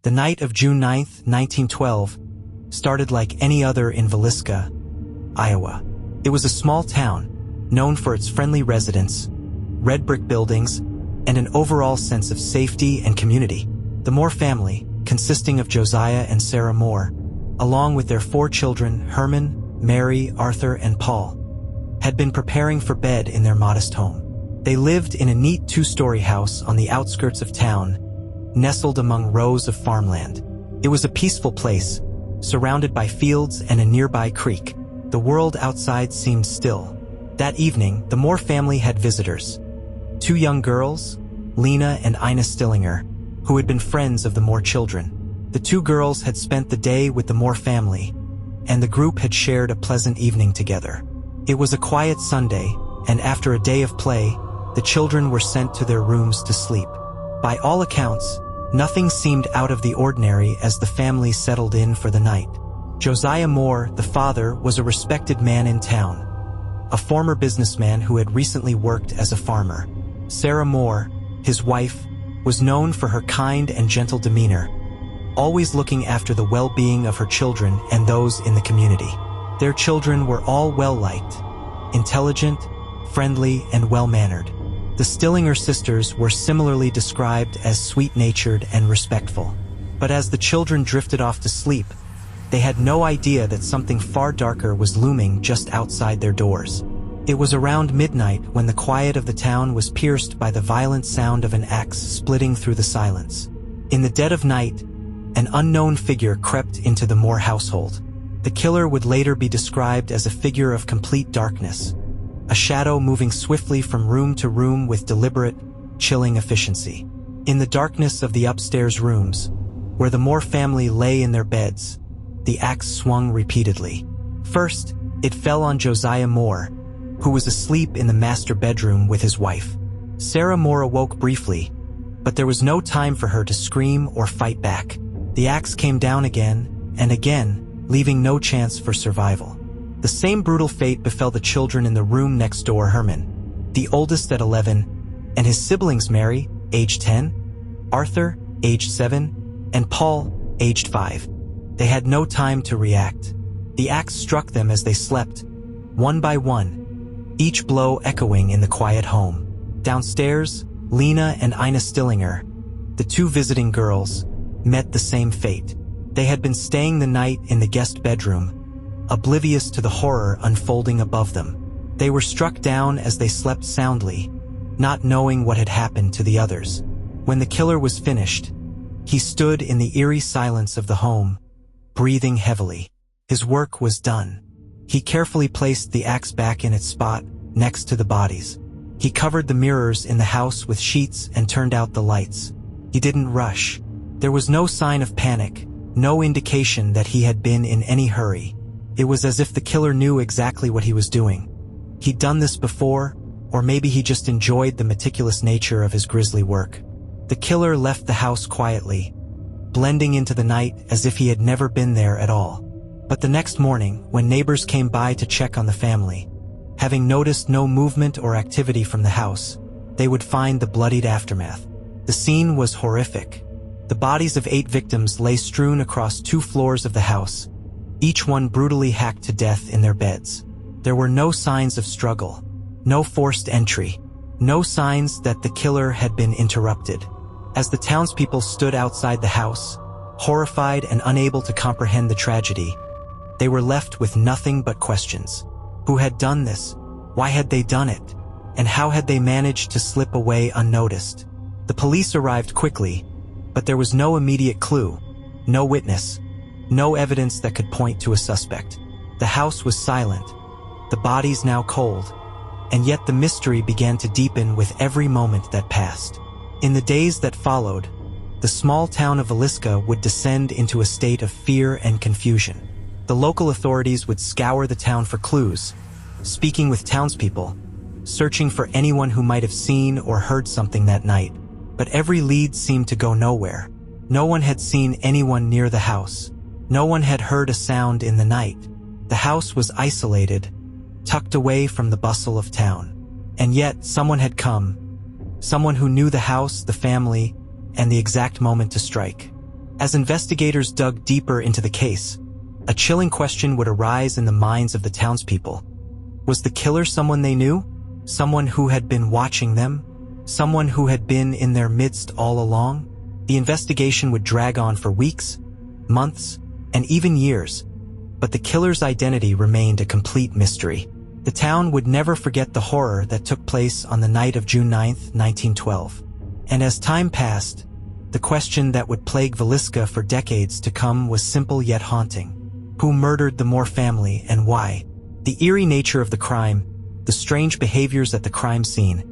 The night of June 9, 1912, started like any other in Villisca, Iowa. It was a small town, known for its friendly residents, red brick buildings, and an overall sense of safety and community. The Moore family, consisting of Josiah and Sarah Moore, along with their 4 children, Herman, Mary, Arthur, and Paul, had been preparing for bed in their modest home. They lived in a neat 2-story house on the outskirts of town, nestled among rows of farmland. It was a peaceful place, surrounded by fields and a nearby creek. The world outside seemed still. That evening, the Moore family had visitors. 2 young girls, Lena and Ina Stillinger, who had been friends of the Moore children. The 2 girls had spent the day with the Moore family, and the group had shared a pleasant evening together. It was a quiet Sunday, and after a day of play, the children were sent to their rooms to sleep. By all accounts, nothing seemed out of the ordinary as the family settled in for the night. Josiah Moore, the father, was a respected man in town, a former businessman who had recently worked as a farmer. Sarah Moore, his wife, was known for her kind and gentle demeanor, always looking after the well-being of her children and those in the community. Their children were all well-liked, intelligent, friendly, and well-mannered. The Stillinger sisters were similarly described as sweet-natured and respectful. But as the children drifted off to sleep, they had no idea that something far darker was looming just outside their doors. It was around midnight when the quiet of the town was pierced by the violent sound of an axe splitting through the silence. In the dead of night, an unknown figure crept into the Moore household. The killer would later be described as a figure of complete darkness, a shadow moving swiftly from room to room with deliberate, chilling efficiency. In the darkness of the upstairs rooms, where the Moore family lay in their beds, the axe swung repeatedly. First, it fell on Josiah Moore, who was asleep in the master bedroom with his wife. Sarah Moore awoke briefly, but there was no time for her to scream or fight back. The axe came down again and again, leaving no chance for survival. The same brutal fate befell the children in the room next door. Herman, the oldest at 11, and his siblings Mary, aged 10, Arthur, aged 7, and Paul, aged 5. They had no time to react. The axe struck them as they slept, one by one, each blow echoing in the quiet home. Downstairs, Lena and Ina Stillinger, the 2 visiting girls, met the same fate. They had been staying the night in the guest bedroom, oblivious to the horror unfolding above them. They were struck down as they slept soundly, not knowing what had happened to the others. When the killer was finished, he stood in the eerie silence of the home, breathing heavily. His work was done. He carefully placed the axe back in its spot, next to the bodies. He covered the mirrors in the house with sheets and turned out the lights. He didn't rush. There was no sign of panic, no indication that he had been in any hurry. It was as if the killer knew exactly what he was doing. He'd done this before, or maybe he just enjoyed the meticulous nature of his grisly work. The killer left the house quietly, blending into the night as if he had never been there at all. But the next morning, when neighbors came by to check on the family, having noticed no movement or activity from the house, they would find the bloodied aftermath. The scene was horrific. The bodies of 8 victims lay strewn across 2 floors of the house, each one brutally hacked to death in their beds. There were no signs of struggle, no forced entry, no signs that the killer had been interrupted. As the townspeople stood outside the house, horrified and unable to comprehend the tragedy, they were left with nothing but questions. Who had done this? Why had they done it? And how had they managed to slip away unnoticed? The police arrived quickly, but there was no immediate clue, no witness, no evidence that could point to a suspect. The house was silent, the bodies now cold, and yet the mystery began to deepen with every moment that passed. In the days that followed, the small town of Villisca would descend into a state of fear and confusion. The local authorities would scour the town for clues, speaking with townspeople, searching for anyone who might have seen or heard something that night. But every lead seemed to go nowhere. No one had seen anyone near the house. No one had heard a sound in the night. The house was isolated, tucked away from the bustle of town. And yet someone had come, someone who knew the house, the family, and the exact moment to strike. As investigators dug deeper into the case, a chilling question would arise in the minds of the townspeople. Was the killer someone they knew? Someone who had been watching them? Someone who had been in their midst all along? The investigation would drag on for weeks, months, and even years, but the killer's identity remained a complete mystery. The town would never forget the horror that took place on the night of June 9, 1912. And as time passed, the question that would plague Villisca for decades to come was simple yet haunting. Who murdered the Moore family and why? The eerie nature of the crime, the strange behaviors at the crime scene,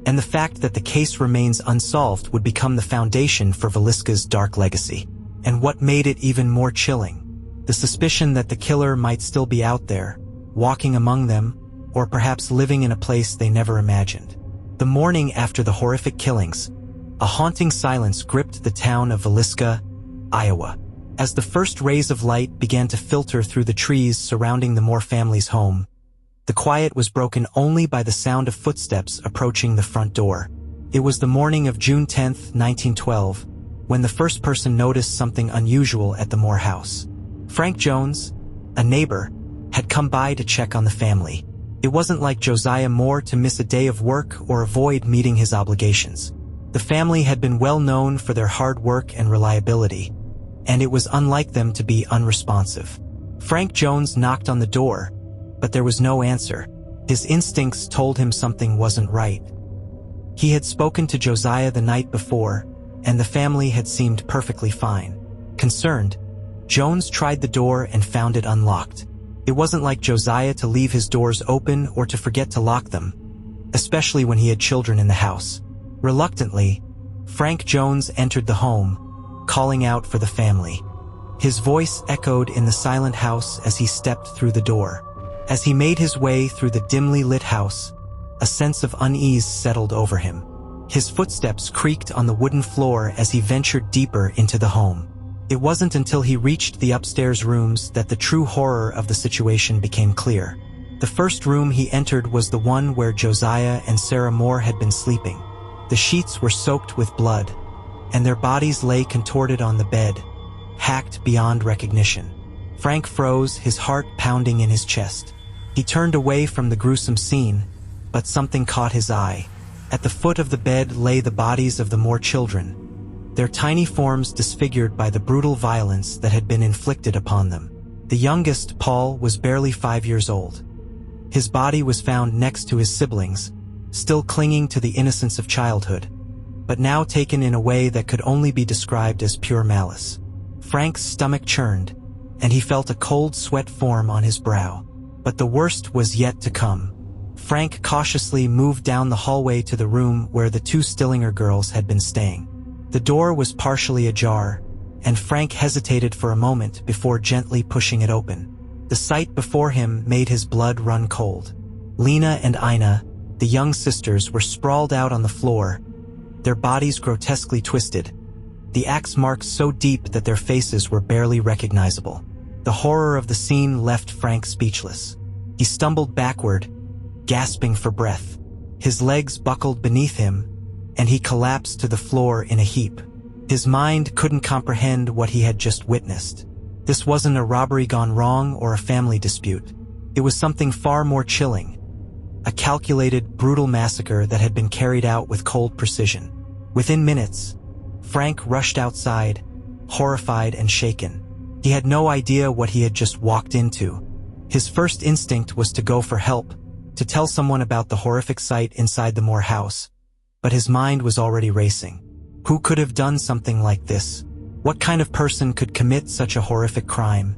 and the fact that the case remains unsolved would become the foundation for Villisca's dark legacy. And what made it even more chilling? The suspicion that the killer might still be out there, walking among them, or perhaps living in a place they never imagined. The morning after the horrific killings, a haunting silence gripped the town of Villisca, Iowa. As the first rays of light began to filter through the trees surrounding the Moore family's home, the quiet was broken only by the sound of footsteps approaching the front door. It was the morning of June 10, 1912, when the first person noticed something unusual at the Moore house. Frank Jones, a neighbor, had come by to check on the family. It wasn't like Josiah Moore to miss a day of work or avoid meeting his obligations. The family had been well known for their hard work and reliability, and it was unlike them to be unresponsive. Frank Jones knocked on the door, but there was no answer. His instincts told him something wasn't right. He had spoken to Josiah the night before, and the family had seemed perfectly fine. Concerned, Jones tried the door and found it unlocked. It wasn't like Josiah to leave his doors open or to forget to lock them, especially when he had children in the house. Reluctantly, Frank Jones entered the home, calling out for the family. His voice echoed in the silent house as he stepped through the door. As he made his way through the dimly lit house, a sense of unease settled over him. His footsteps creaked on the wooden floor as he ventured deeper into the home. It wasn't until he reached the upstairs rooms that the true horror of the situation became clear. The first room he entered was the one where Josiah and Sarah Moore had been sleeping. The sheets were soaked with blood, and their bodies lay contorted on the bed, hacked beyond recognition. Frank froze, his heart pounding in his chest. He turned away from the gruesome scene, but something caught his eye. At the foot of the bed lay the bodies of the Moore children, their tiny forms disfigured by the brutal violence that had been inflicted upon them. The youngest, Paul, was barely 5 years old. His body was found next to his siblings, still clinging to the innocence of childhood, but now taken in a way that could only be described as pure malice. Frank's stomach churned, and he felt a cold sweat form on his brow. But the worst was yet to come. Frank cautiously moved down the hallway to the room where the two Stillinger girls had been staying. The door was partially ajar, and Frank hesitated for a moment before gently pushing it open. The sight before him made his blood run cold. Lena and Ina, the young sisters, were sprawled out on the floor, their bodies grotesquely twisted, the axe marks so deep that their faces were barely recognizable. The horror of the scene left Frank speechless. He stumbled backward, gasping for breath. His legs buckled beneath him, and he collapsed to the floor in a heap. His mind couldn't comprehend what he had just witnessed. This wasn't a robbery gone wrong or a family dispute. It was something far more chilling. A calculated, brutal massacre that had been carried out with cold precision. Within minutes, Frank rushed outside, horrified and shaken. He had no idea what he had just walked into. His first instinct was to go for help, to tell someone about the horrific sight inside the Moore house. But his mind was already racing. Who could have done something like this? What kind of person could commit such a horrific crime?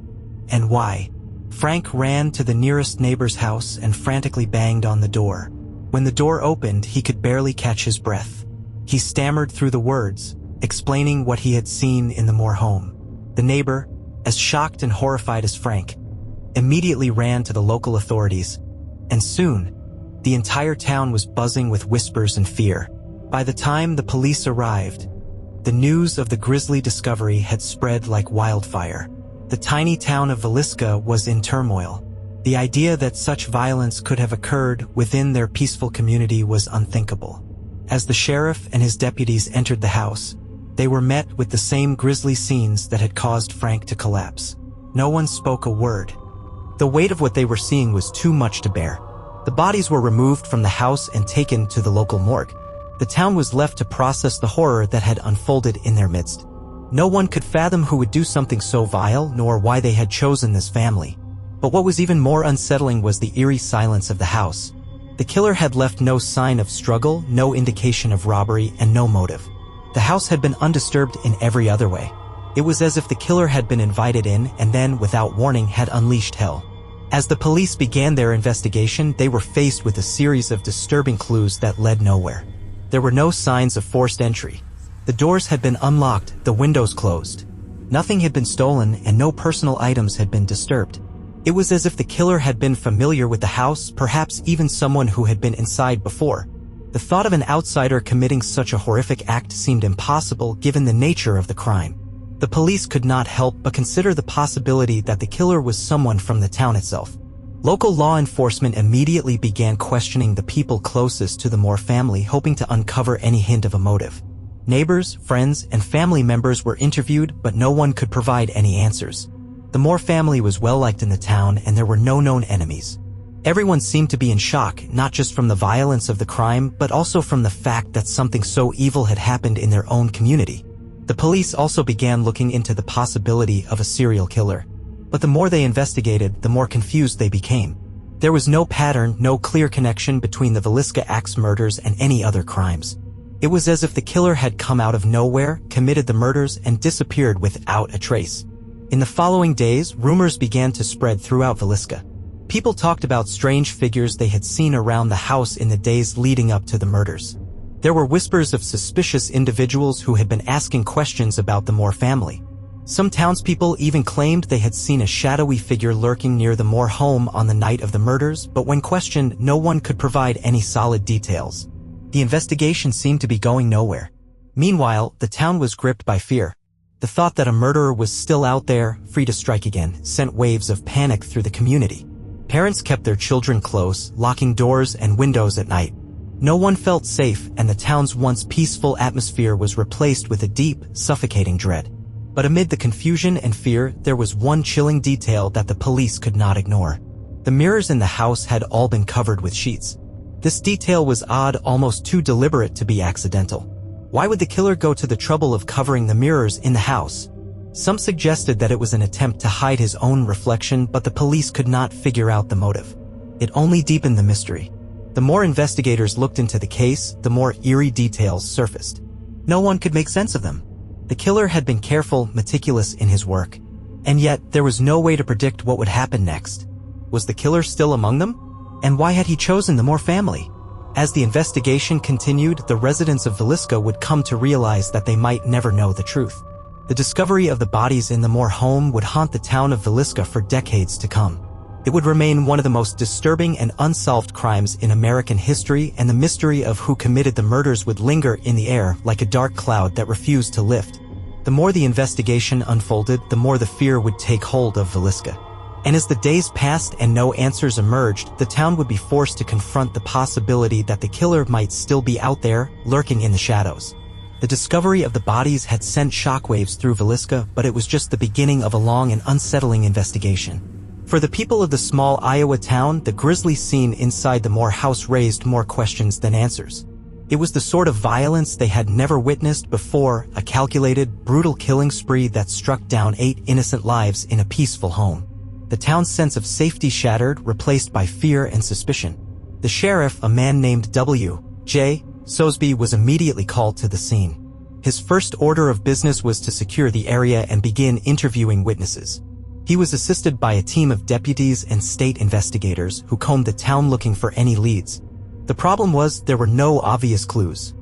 And why? Frank ran to the nearest neighbor's house and frantically banged on the door. When the door opened, he could barely catch his breath. He stammered through the words, explaining what he had seen in the Moore home. The neighbor, as shocked and horrified as Frank, immediately ran to the local authorities, and soon, the entire town was buzzing with whispers and fear. By the time the police arrived, the news of the grisly discovery had spread like wildfire. The tiny town of Villisca was in turmoil. The idea that such violence could have occurred within their peaceful community was unthinkable. As the sheriff and his deputies entered the house, They were met with the same grisly scenes that had caused Frank to collapse. No one spoke a word. The weight of what they were seeing was too much to bear. The bodies were removed from the house and taken to the local morgue. The town was left to process the horror that had unfolded in their midst. No one could fathom who would do something so vile, nor why they had chosen this family. But what was even more unsettling was the eerie silence of the house. The killer had left no sign of struggle, no indication of robbery, and no motive. The house had been undisturbed in every other way. It was as if the killer had been invited in and then, without warning, had unleashed hell. As the police began their investigation, they were faced with a series of disturbing clues that led nowhere. There were no signs of forced entry. The doors had been unlocked, the windows closed. Nothing had been stolen, and no personal items had been disturbed. It was as if the killer had been familiar with the house, perhaps even someone who had been inside before. The thought of an outsider committing such a horrific act seemed impossible given the nature of the crime. The police could not help but consider the possibility that the killer was someone from the town itself. Local law enforcement immediately began questioning the people closest to the Moore family, hoping to uncover any hint of a motive. Neighbors, friends, and family members were interviewed, but no one could provide any answers. The Moore family was well-liked in the town, and there were no known enemies. Everyone seemed to be in shock, not just from the violence of the crime, but also from the fact that something so evil had happened in their own community. The police also began looking into the possibility of a serial killer. But the more they investigated, the more confused they became. There was no pattern, no clear connection between the Villisca axe murders and any other crimes. It was as if the killer had come out of nowhere, committed the murders, and disappeared without a trace. In the following days, rumors began to spread throughout Villisca. People talked about strange figures they had seen around the house in the days leading up to the murders. There were whispers of suspicious individuals who had been asking questions about the Moore family. Some townspeople even claimed they had seen a shadowy figure lurking near the Moore home on the night of the murders, but when questioned, no one could provide any solid details. The investigation seemed to be going nowhere. Meanwhile, the town was gripped by fear. The thought that a murderer was still out there, free to strike again, sent waves of panic through the community. Parents kept their children close, locking doors and windows at night. No one felt safe, and the town's once peaceful atmosphere was replaced with a deep, suffocating dread. But amid the confusion and fear, there was one chilling detail that the police could not ignore. The mirrors in the house had all been covered with sheets. This detail was odd, almost too deliberate to be accidental. Why would the killer go to the trouble of covering the mirrors in the house? Some suggested that it was an attempt to hide his own reflection, but the police could not figure out the motive. It only deepened the mystery. The more investigators looked into the case, the more eerie details surfaced. No one could make sense of them. The killer had been careful, meticulous in his work. And yet, there was no way to predict what would happen next. Was the killer still among them? And why had he chosen the Moore family? As the investigation continued, the residents of Villisca would come to realize that they might never know the truth. The discovery of the bodies in the Moore home would haunt the town of Villisca for decades to come. It would remain one of the most disturbing and unsolved crimes in American history, and the mystery of who committed the murders would linger in the air like a dark cloud that refused to lift. The more the investigation unfolded, the more the fear would take hold of Villisca. And as the days passed and no answers emerged, the town would be forced to confront the possibility that the killer might still be out there, lurking in the shadows. The discovery of the bodies had sent shockwaves through Villisca, but it was just the beginning of a long and unsettling investigation. For the people of the small Iowa town, the grisly scene inside the Moore house raised more questions than answers. It was the sort of violence they had never witnessed before, a calculated, brutal killing spree that struck down 8 innocent lives in a peaceful home. The town's sense of safety shattered, replaced by fear and suspicion. The sheriff, a man named W.J. Sosby, was immediately called to the scene. His first order of business was to secure the area and begin interviewing witnesses. He was assisted by a team of deputies and state investigators who combed the town looking for any leads. The problem was there were no obvious clues.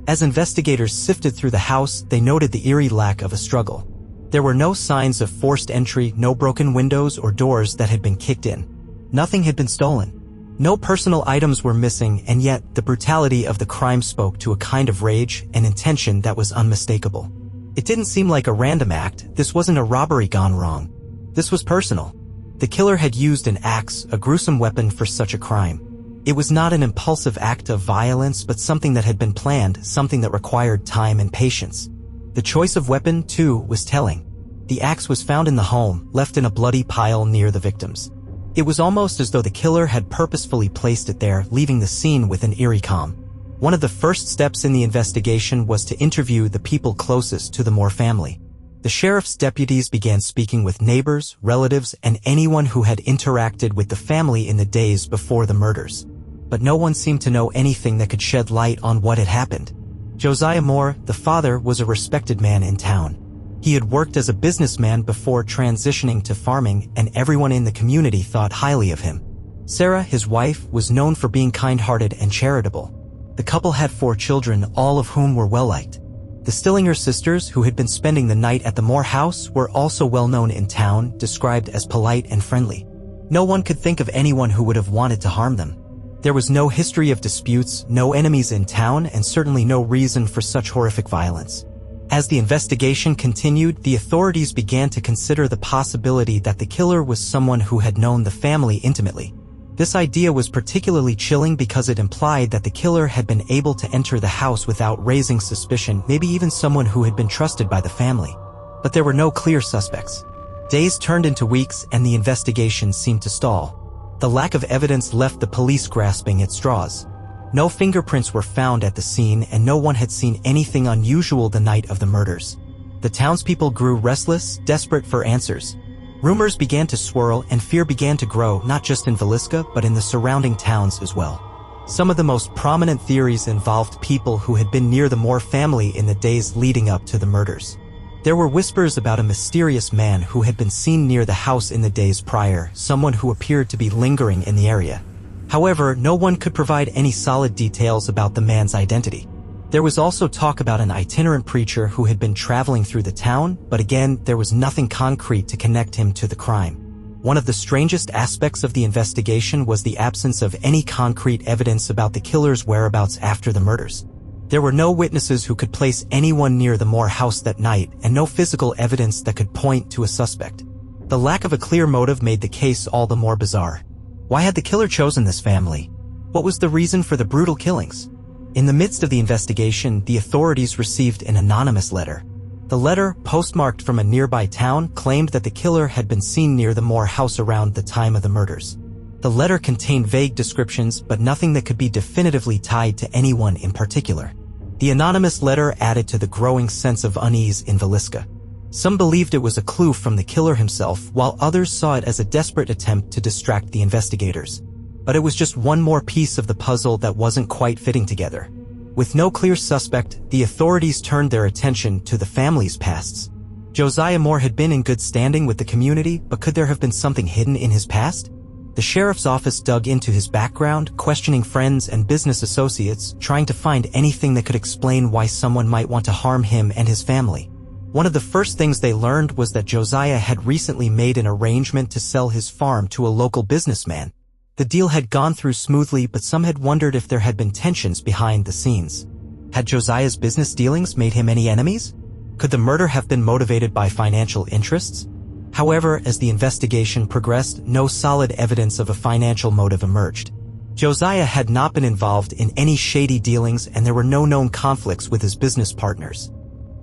As investigators sifted through the house, they noted the eerie lack of a struggle. There were no signs of forced entry, no broken windows or doors that had been kicked in. Nothing had been stolen. No personal items were missing, and yet the brutality of the crime spoke to a kind of rage and intention that was unmistakable. It didn't seem like a random act. This wasn't a robbery gone wrong. This was personal. The killer had used an axe, a gruesome weapon for such a crime. It was not an impulsive act of violence, but something that had been planned, something that required time and patience. The The choice of weapon, too, was telling. The axe was found in the home, left in a bloody pile near the victims. It was almost as though the killer had purposefully placed it there, leaving the scene with an eerie calm. One of the first steps in the investigation was to interview the people closest to the Moore family. The sheriff's deputies began speaking with neighbors, relatives, and anyone who had interacted with the family in the days before the murders. But no one seemed to know anything that could shed light on what had happened. Josiah Moore, the father, was a respected man in town. He had worked as a businessman before transitioning to farming, and everyone in the community thought highly of him. Sarah, his wife, was known for being kind-hearted and charitable. The couple had 4 children, all of whom were well-liked. The Stillinger sisters, who had been spending the night at the Moore house, were also well-known in town, described as polite and friendly. No one could think of anyone who would have wanted to harm them. There was no history of disputes, no enemies in town, and certainly no reason for such horrific violence. As the investigation continued, the authorities began to consider the possibility that the killer was someone who had known the family intimately. This idea was particularly chilling because it implied that the killer had been able to enter the house without raising suspicion, maybe even someone who had been trusted by the family. But there were no clear suspects. Days turned into weeks, and the investigation seemed to stall. The lack of evidence left the police grasping at straws. No fingerprints were found at the scene, and no one had seen anything unusual the night of the murders. The townspeople grew restless, desperate for answers. Rumors began to swirl, and fear began to grow, not just in Villisca, but in the surrounding towns as well. Some of the most prominent theories involved people who had been near the Moore family in the days leading up to the murders. There were whispers about a mysterious man who had been seen near the house in the days prior, someone who appeared to be lingering in the area. However, no one could provide any solid details about the man's identity. There was also talk about an itinerant preacher who had been traveling through the town, but again, there was nothing concrete to connect him to the crime. One of the strangest aspects of the investigation was the absence of any concrete evidence about the killer's whereabouts after the murders. There were no witnesses who could place anyone near the Moore house that night, and no physical evidence that could point to a suspect. The lack of a clear motive made the case all the more bizarre. Why had the killer chosen this family? What was the reason for the brutal killings? In the midst of the investigation, the authorities received an anonymous letter. The letter, postmarked from a nearby town, claimed that the killer had been seen near the Moore house around the time of the murders. The letter contained vague descriptions, but nothing that could be definitively tied to anyone in particular. The anonymous letter added to the growing sense of unease in Villisca. Some believed it was a clue from the killer himself, while others saw it as a desperate attempt to distract the investigators. But it was just one more piece of the puzzle that wasn't quite fitting together. With no clear suspect, the authorities turned their attention to the family's pasts. Josiah Moore had been in good standing with the community, but could there have been something hidden in his past? The sheriff's office dug into his background, questioning friends and business associates, trying to find anything that could explain why someone might want to harm him and his family. One of the first things they learned was that Josiah had recently made an arrangement to sell his farm to a local businessman. The deal had gone through smoothly, but some had wondered if there had been tensions behind the scenes. Had Josiah's business dealings made him any enemies? Could the murder have been motivated by financial interests? However, as the investigation progressed, no solid evidence of a financial motive emerged. Josiah had not been involved in any shady dealings, and there were no known conflicts with his business partners.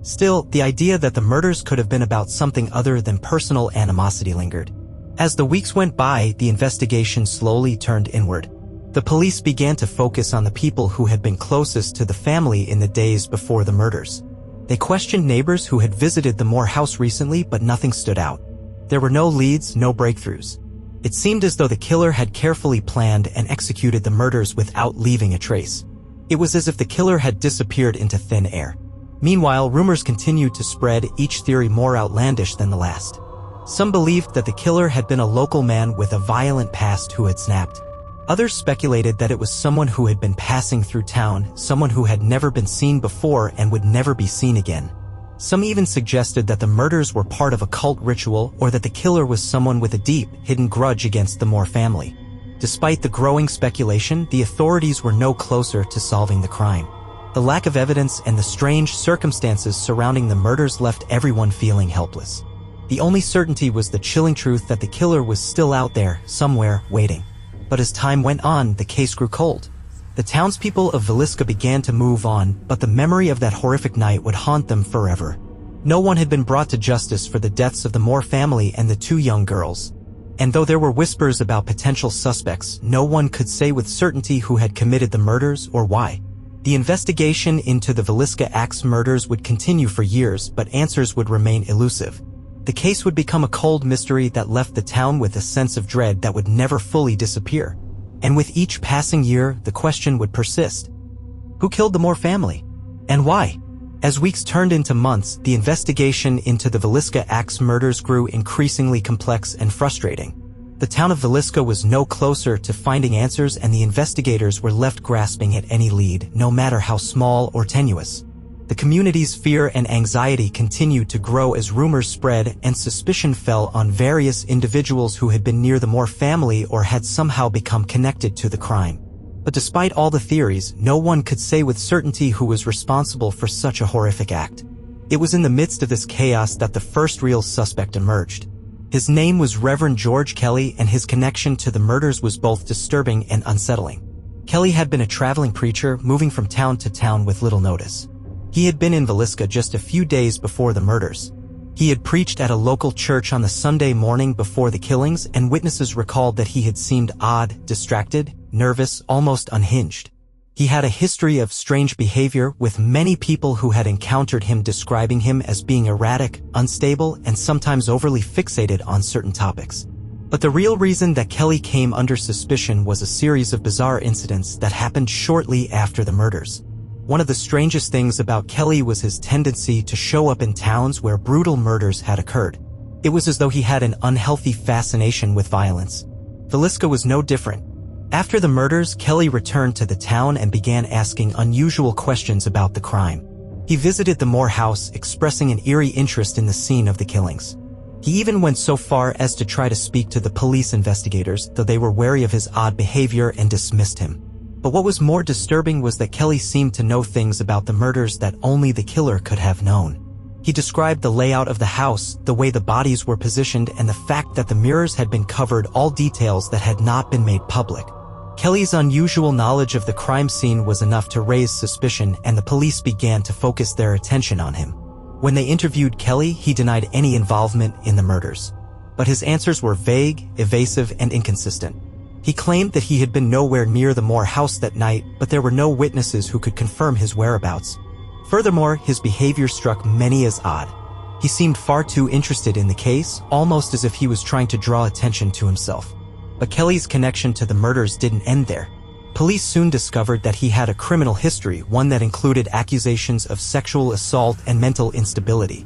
Still, the idea that the murders could have been about something other than personal animosity lingered. As the weeks went by, the investigation slowly turned inward. The police began to focus on the people who had been closest to the family in the days before the murders. They questioned neighbors who had visited the Moore house recently, but nothing stood out. There were no leads, no breakthroughs. It seemed as though the killer had carefully planned and executed the murders without leaving a trace. It was as if the killer had disappeared into thin air. Meanwhile, rumors continued to spread, each theory more outlandish than the last. Some believed that the killer had been a local man with a violent past who had snapped. Others speculated that it was someone who had been passing through town, someone who had never been seen before and would never be seen again. Some even suggested that the murders were part of a cult ritual, or that the killer was someone with a deep, hidden grudge against the Moore family. Despite the growing speculation, the authorities were no closer to solving the crime. The lack of evidence and the strange circumstances surrounding the murders left everyone feeling helpless. The only certainty was the chilling truth that the killer was still out there, somewhere, waiting. But as time went on, the case grew cold. The townspeople of Villisca began to move on, but the memory of that horrific night would haunt them forever. No one had been brought to justice for the deaths of the Moore family and the two young girls. And though there were whispers about potential suspects, no one could say with certainty who had committed the murders or why. The investigation into the Villisca axe murders would continue for years, but answers would remain elusive. The case would become a cold mystery that left the town with a sense of dread that would never fully disappear. And with each passing year, the question would persist. Who killed the Moore family? And why? As weeks turned into months, the investigation into the Villisca axe murders grew increasingly complex and frustrating. The town of Villisca was no closer to finding answers, and the investigators were left grasping at any lead, no matter how small or tenuous. The community's fear and anxiety continued to grow as rumors spread and suspicion fell on various individuals who had been near the Moore family or had somehow become connected to the crime. But despite all the theories, no one could say with certainty who was responsible for such a horrific act. It was in the midst of this chaos that the first real suspect emerged. His name was Reverend George Kelly, and his connection to the murders was both disturbing and unsettling. Kelly had been a traveling preacher, moving from town to town with little notice. He had been in Villisca just a few days before the murders. He had preached at a local church on the Sunday morning before the killings, and witnesses recalled that he had seemed odd, distracted, nervous, almost unhinged. He had a history of strange behavior, with many people who had encountered him describing him as being erratic, unstable, and sometimes overly fixated on certain topics. But the real reason that Kelly came under suspicion was a series of bizarre incidents that happened shortly after the murders. One of the strangest things about Kelly was his tendency to show up in towns where brutal murders had occurred. It was as though he had an unhealthy fascination with violence. Villisca was no different. After the murders, Kelly returned to the town and began asking unusual questions about the crime. He visited the Moore house, expressing an eerie interest in the scene of the killings. He even went so far as to try to speak to the police investigators, though they were wary of his odd behavior and dismissed him. But what was more disturbing was that Kelly seemed to know things about the murders that only the killer could have known. He described the layout of the house, the way the bodies were positioned, and the fact that the mirrors had been covered, all details that had not been made public. Kelly's unusual knowledge of the crime scene was enough to raise suspicion, and the police began to focus their attention on him. When they interviewed Kelly, he denied any involvement in the murders. But his answers were vague, evasive, and inconsistent. He claimed that he had been nowhere near the Moore house that night, but there were no witnesses who could confirm his whereabouts. Furthermore, his behavior struck many as odd. He seemed far too interested in the case, almost as if he was trying to draw attention to himself. But Kelly's connection to the murders didn't end there. Police soon discovered that he had a criminal history, one that included accusations of sexual assault and mental instability.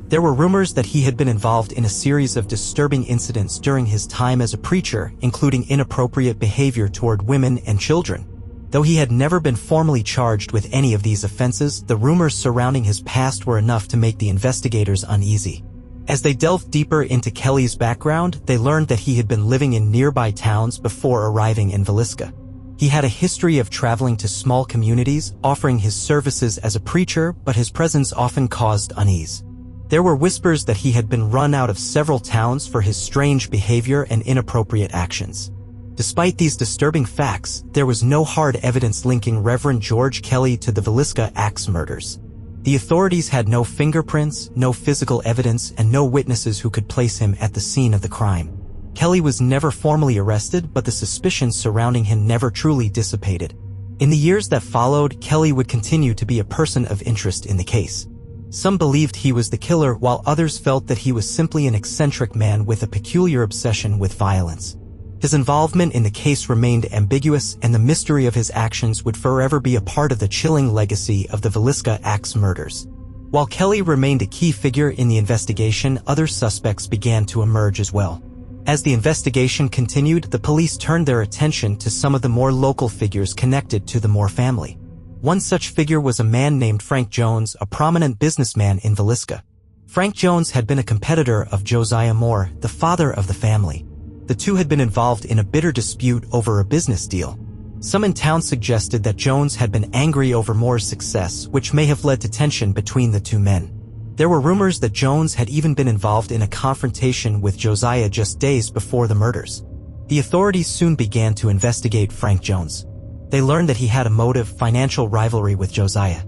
There were rumors that he had been involved in a series of disturbing incidents during his time as a preacher, including inappropriate behavior toward women and children. Though he had never been formally charged with any of these offenses, the rumors surrounding his past were enough to make the investigators uneasy. As they delved deeper into Kelly's background, they learned that he had been living in nearby towns before arriving in Villisca. He had a history of traveling to small communities, offering his services as a preacher, but his presence often caused unease. There were whispers that he had been run out of several towns for his strange behavior and inappropriate actions. Despite these disturbing facts, there was no hard evidence linking Reverend George Kelly to the Villisca axe murders. The authorities had no fingerprints, no physical evidence, and no witnesses who could place him at the scene of the crime. Kelly was never formally arrested, but the suspicions surrounding him never truly dissipated. In the years that followed, Kelly would continue to be a person of interest in the case. Some believed he was the killer, while others felt that he was simply an eccentric man with a peculiar obsession with violence. His involvement in the case remained ambiguous, and the mystery of his actions would forever be a part of the chilling legacy of the Villisca axe murders. While Kelly remained a key figure in the investigation, other suspects began to emerge as well. As the investigation continued, the police turned their attention to some of the more local figures connected to the Moore family. One such figure was a man named Frank Jones, a prominent businessman in Villisca. Frank Jones had been a competitor of Josiah Moore, the father of the family. The two had been involved in a bitter dispute over a business deal. Some in town suggested that Jones had been angry over Moore's success, which may have led to tension between the two men. There were rumors that Jones had even been involved in a confrontation with Josiah just days before the murders. The authorities soon began to investigate Frank Jones. They learned that he had a motive: financial rivalry with Josiah.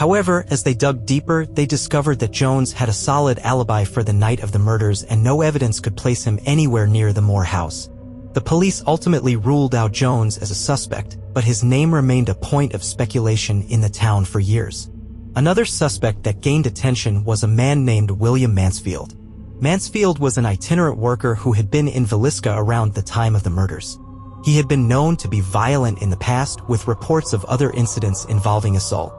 However, as they dug deeper, they discovered that Jones had a solid alibi for the night of the murders and no evidence could place him anywhere near the Moore house. The police ultimately ruled out Jones as a suspect, but his name remained a point of speculation in the town for years. Another suspect that gained attention was a man named William Mansfield. Mansfield was an itinerant worker who had been in Villisca around the time of the murders. He had been known to be violent in the past, with reports of other incidents involving assault.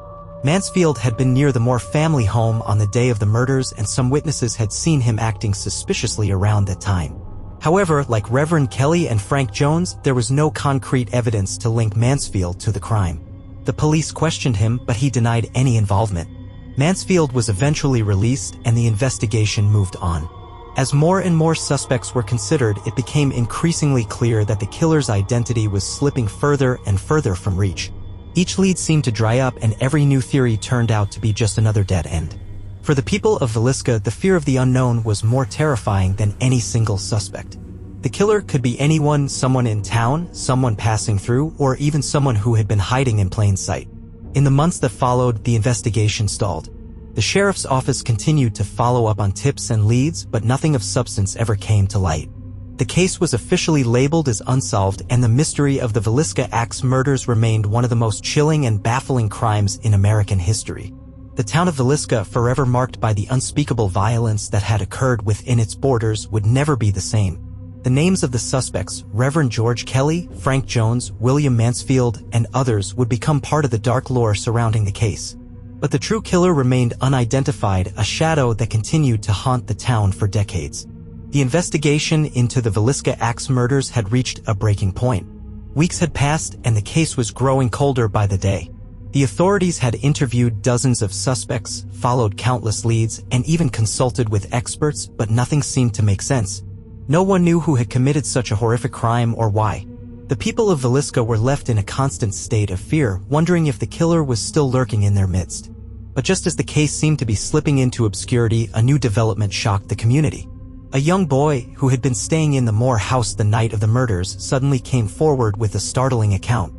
Mansfield had been near the Moore family home on the day of the murders, and some witnesses had seen him acting suspiciously around that time. However, like Reverend Kelly and Frank Jones, there was no concrete evidence to link Mansfield to the crime. The police questioned him, but he denied any involvement. Mansfield was eventually released and the investigation moved on. As more and more suspects were considered, it became increasingly clear that the killer's identity was slipping further and further from reach. Each lead seemed to dry up and every new theory turned out to be just another dead end. For the people of Villisca, the fear of the unknown was more terrifying than any single suspect. The killer could be anyone, someone in town, someone passing through, or even someone who had been hiding in plain sight. In the months that followed, the investigation stalled. The sheriff's office continued to follow up on tips and leads, but nothing of substance ever came to light. The case was officially labeled as unsolved, and the mystery of the Villisca Axe murders remained one of the most chilling and baffling crimes in American history. The town of Villisca, forever marked by the unspeakable violence that had occurred within its borders, would never be the same. The names of the suspects, Reverend George Kelly, Frank Jones, William Mansfield, and others, would become part of the dark lore surrounding the case. But the true killer remained unidentified, a shadow that continued to haunt the town for decades. The investigation into the Villisca Axe murders had reached a breaking point. Weeks had passed and the case was growing colder by the day. The authorities had interviewed dozens of suspects, followed countless leads, and even consulted with experts, but nothing seemed to make sense. No one knew who had committed such a horrific crime or why. The people of Villisca were left in a constant state of fear, wondering if the killer was still lurking in their midst. But just as the case seemed to be slipping into obscurity, a new development shocked the community. A young boy who had been staying in the Moore house the night of the murders suddenly came forward with a startling account.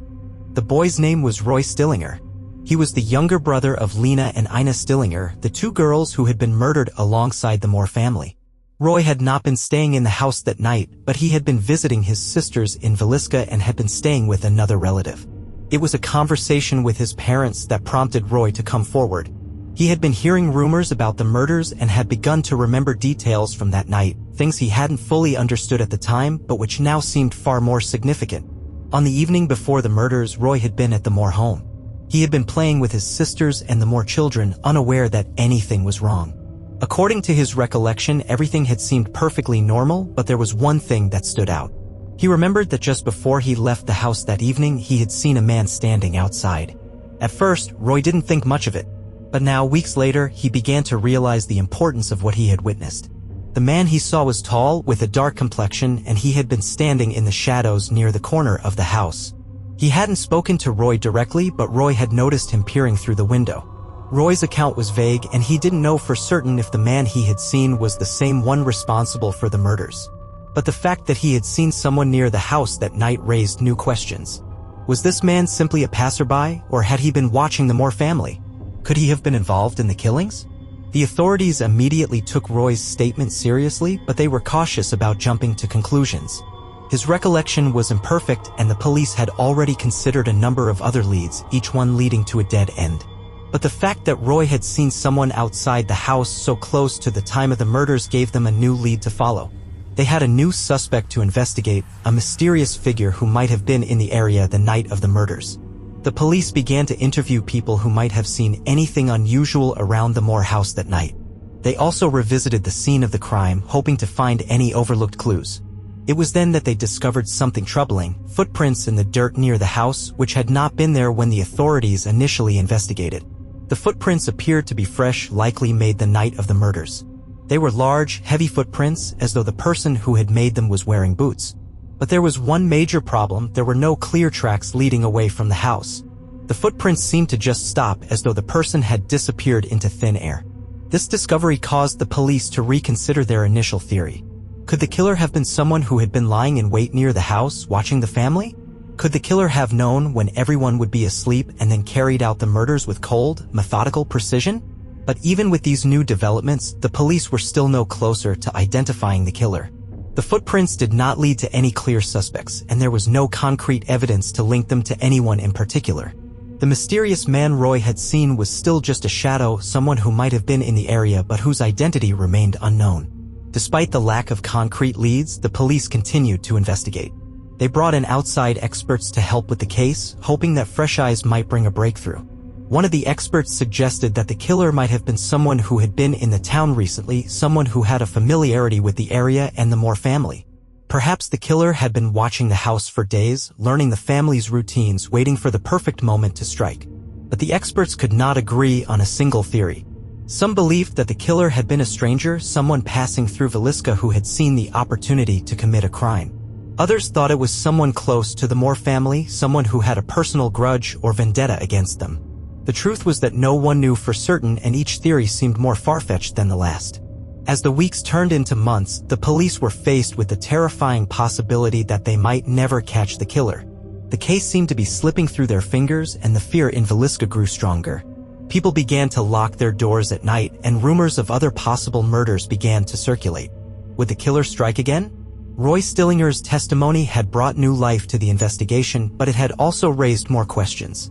The boy's name was Roy Stillinger. He was the younger brother of Lena and Ina Stillinger, the two girls who had been murdered alongside the Moore family. Roy had not been staying in the house that night, but he had been visiting his sisters in Villisca and had been staying with another relative. It was a conversation with his parents that prompted Roy to come forward. He had been hearing rumors about the murders and had begun to remember details from that night, things he hadn't fully understood at the time, but which now seemed far more significant. On the evening before the murders, Roy had been at the Moore home. He had been playing with his sisters and the Moore children, unaware that anything was wrong. According to his recollection, everything had seemed perfectly normal, but there was one thing that stood out. He remembered that just before he left the house that evening, he had seen a man standing outside. At first, Roy didn't think much of it, but now, weeks later, he began to realize the importance of what he had witnessed. The man he saw was tall, with a dark complexion, and he had been standing in the shadows near the corner of the house. He hadn't spoken to Roy directly, but Roy had noticed him peering through the window. Roy's account was vague, and he didn't know for certain if the man he had seen was the same one responsible for the murders. But the fact that he had seen someone near the house that night raised new questions. Was this man simply a passerby, or had he been watching the Moore family? Could he have been involved in the killings? The authorities immediately took Roy's statement seriously, but they were cautious about jumping to conclusions. His recollection was imperfect, and the police had already considered a number of other leads, each one leading to a dead end. But the fact that Roy had seen someone outside the house so close to the time of the murders gave them a new lead to follow. They had a new suspect to investigate, a mysterious figure who might have been in the area the night of the murders. The police began to interview people who might have seen anything unusual around the Moore house that night. They also revisited the scene of the crime, hoping to find any overlooked clues. It was then that they discovered something troubling: footprints in the dirt near the house, which had not been there when the authorities initially investigated. The footprints appeared to be fresh, likely made the night of the murders. They were large, heavy footprints, as though the person who had made them was wearing boots. But there was one major problem: there were no clear tracks leading away from the house. The footprints seemed to just stop, as though the person had disappeared into thin air. This discovery caused the police to reconsider their initial theory. Could the killer have been someone who had been lying in wait near the house, watching the family? Could the killer have known when everyone would be asleep and then carried out the murders with cold, methodical precision? But even with these new developments, the police were still no closer to identifying the killer. The footprints did not lead to any clear suspects, and there was no concrete evidence to link them to anyone in particular. The mysterious man Roy had seen was still just a shadow, someone who might have been in the area but whose identity remained unknown. Despite the lack of concrete leads, the police continued to investigate. They brought in outside experts to help with the case, hoping that fresh eyes might bring a breakthrough. One of the experts suggested that the killer might have been someone who had been in the town recently, someone who had a familiarity with the area and the Moore family. Perhaps the killer had been watching the house for days, learning the family's routines, waiting for the perfect moment to strike. But the experts could not agree on a single theory. Some believed that the killer had been a stranger, someone passing through Villisca who had seen the opportunity to commit a crime. Others thought it was someone close to the Moore family, someone who had a personal grudge or vendetta against them. The truth was that no one knew for certain, and each theory seemed more far-fetched than the last. As the weeks turned into months, the police were faced with the terrifying possibility that they might never catch the killer. The case seemed to be slipping through their fingers, and the fear in Villisca grew stronger. People began to lock their doors at night, and rumors of other possible murders began to circulate. Would the killer strike again? Roy Stillinger's testimony had brought new life to the investigation, but it had also raised more questions.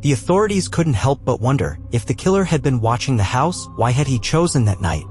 The authorities couldn't help but wonder, if the killer had been watching the house, why had he chosen that night?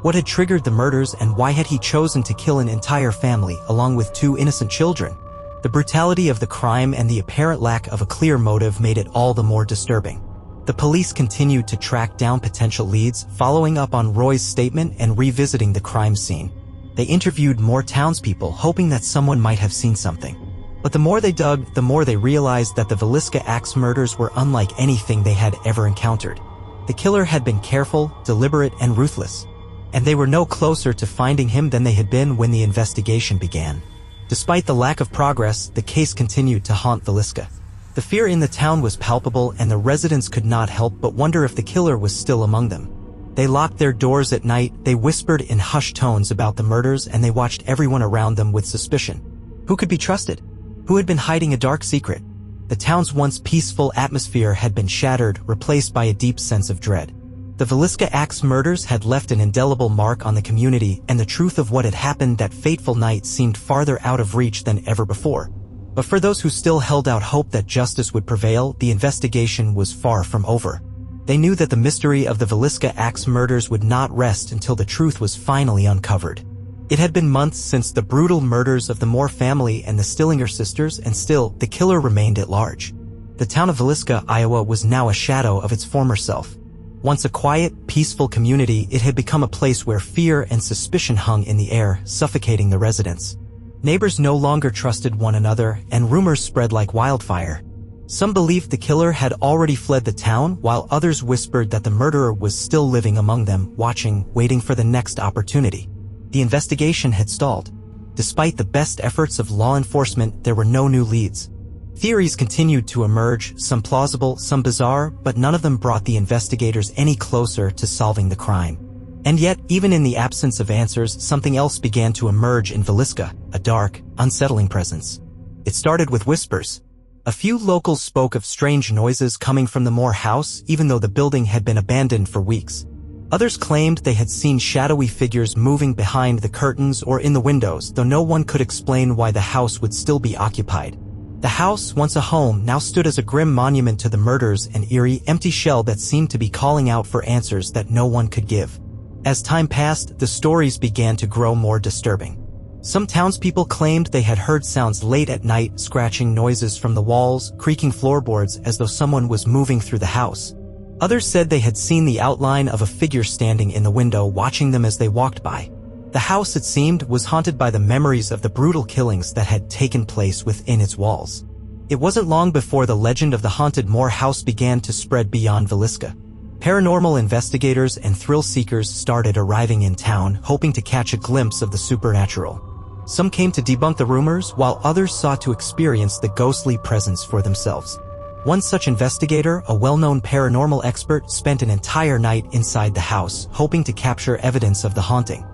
What had triggered the murders, and why had he chosen to kill an entire family, along with 2 innocent children? The brutality of the crime and the apparent lack of a clear motive made it all the more disturbing. The police continued to track down potential leads, following up on Roy's statement and revisiting the crime scene. They interviewed more townspeople, hoping that someone might have seen something. But the more they dug, the more they realized that the Villisca axe murders were unlike anything they had ever encountered. The killer had been careful, deliberate, and ruthless, and they were no closer to finding him than they had been when the investigation began. Despite the lack of progress, the case continued to haunt Villisca. The fear in the town was palpable, and the residents could not help but wonder if the killer was still among them. They locked their doors at night, they whispered in hushed tones about the murders, and they watched everyone around them with suspicion. Who could be trusted? Who had been hiding a dark secret? The town's once peaceful atmosphere had been shattered, replaced by a deep sense of dread. The Villisca axe murders had left an indelible mark on the community, and the truth of what had happened that fateful night seemed farther out of reach than ever before. But for those who still held out hope that justice would prevail, the investigation was far from over. They knew that the mystery of the Villisca axe murders would not rest until the truth was finally uncovered. It had been months since the brutal murders of the Moore family and the Stillinger sisters, and still, the killer remained at large. The town of Villisca, Iowa, was now a shadow of its former self. Once a quiet, peaceful community, it had become a place where fear and suspicion hung in the air, suffocating the residents. Neighbors no longer trusted one another, and rumors spread like wildfire. Some believed the killer had already fled the town, while others whispered that the murderer was still living among them, watching, waiting for the next opportunity. The investigation had stalled. Despite the best efforts of law enforcement, there were no new leads. Theories continued to emerge, some plausible, some bizarre, but none of them brought the investigators any closer to solving the crime. And yet, even in the absence of answers, something else began to emerge in Villisca, a dark, unsettling presence. It started with whispers. A few locals spoke of strange noises coming from the Moore house, even though the building had been abandoned for weeks. Others claimed they had seen shadowy figures moving behind the curtains or in the windows, though no one could explain why the house would still be occupied. The house, once a home, now stood as a grim monument to the murders, an eerie, empty shell that seemed to be calling out for answers that no one could give. As time passed, the stories began to grow more disturbing. Some townspeople claimed they had heard sounds late at night, scratching noises from the walls, creaking floorboards as though someone was moving through the house. Others said they had seen the outline of a figure standing in the window, watching them as they walked by. The house, it seemed, was haunted by the memories of the brutal killings that had taken place within its walls. It wasn't long before the legend of the haunted Moore house began to spread beyond Villisca. Paranormal investigators and thrill-seekers started arriving in town, hoping to catch a glimpse of the supernatural. Some came to debunk the rumors, while others sought to experience the ghostly presence for themselves. One such investigator, a well-known paranormal expert, spent an entire night inside the house, hoping to capture evidence of the haunting.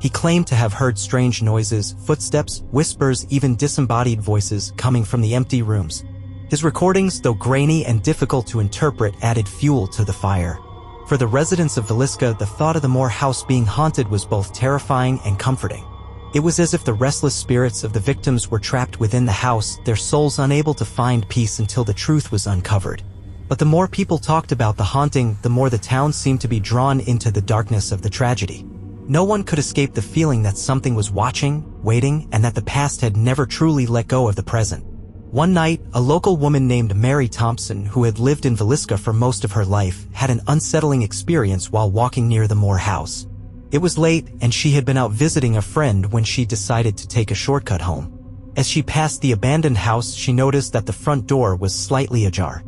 He claimed to have heard strange noises, footsteps, whispers, even disembodied voices coming from the empty rooms. His recordings, though grainy and difficult to interpret, added fuel to the fire. For the residents of Villisca, the thought of the Moore house being haunted was both terrifying and comforting. It was as if the restless spirits of the victims were trapped within the house, their souls unable to find peace until the truth was uncovered. But the more people talked about the haunting, the more the town seemed to be drawn into the darkness of the tragedy. No one could escape the feeling that something was watching, waiting, and that the past had never truly let go of the present. One night, a local woman named Mary Thompson, who had lived in Villisca for most of her life, had an unsettling experience while walking near the Moore house. It was late, and she had been out visiting a friend when she decided to take a shortcut home. As she passed the abandoned house, she noticed that the front door was slightly ajar.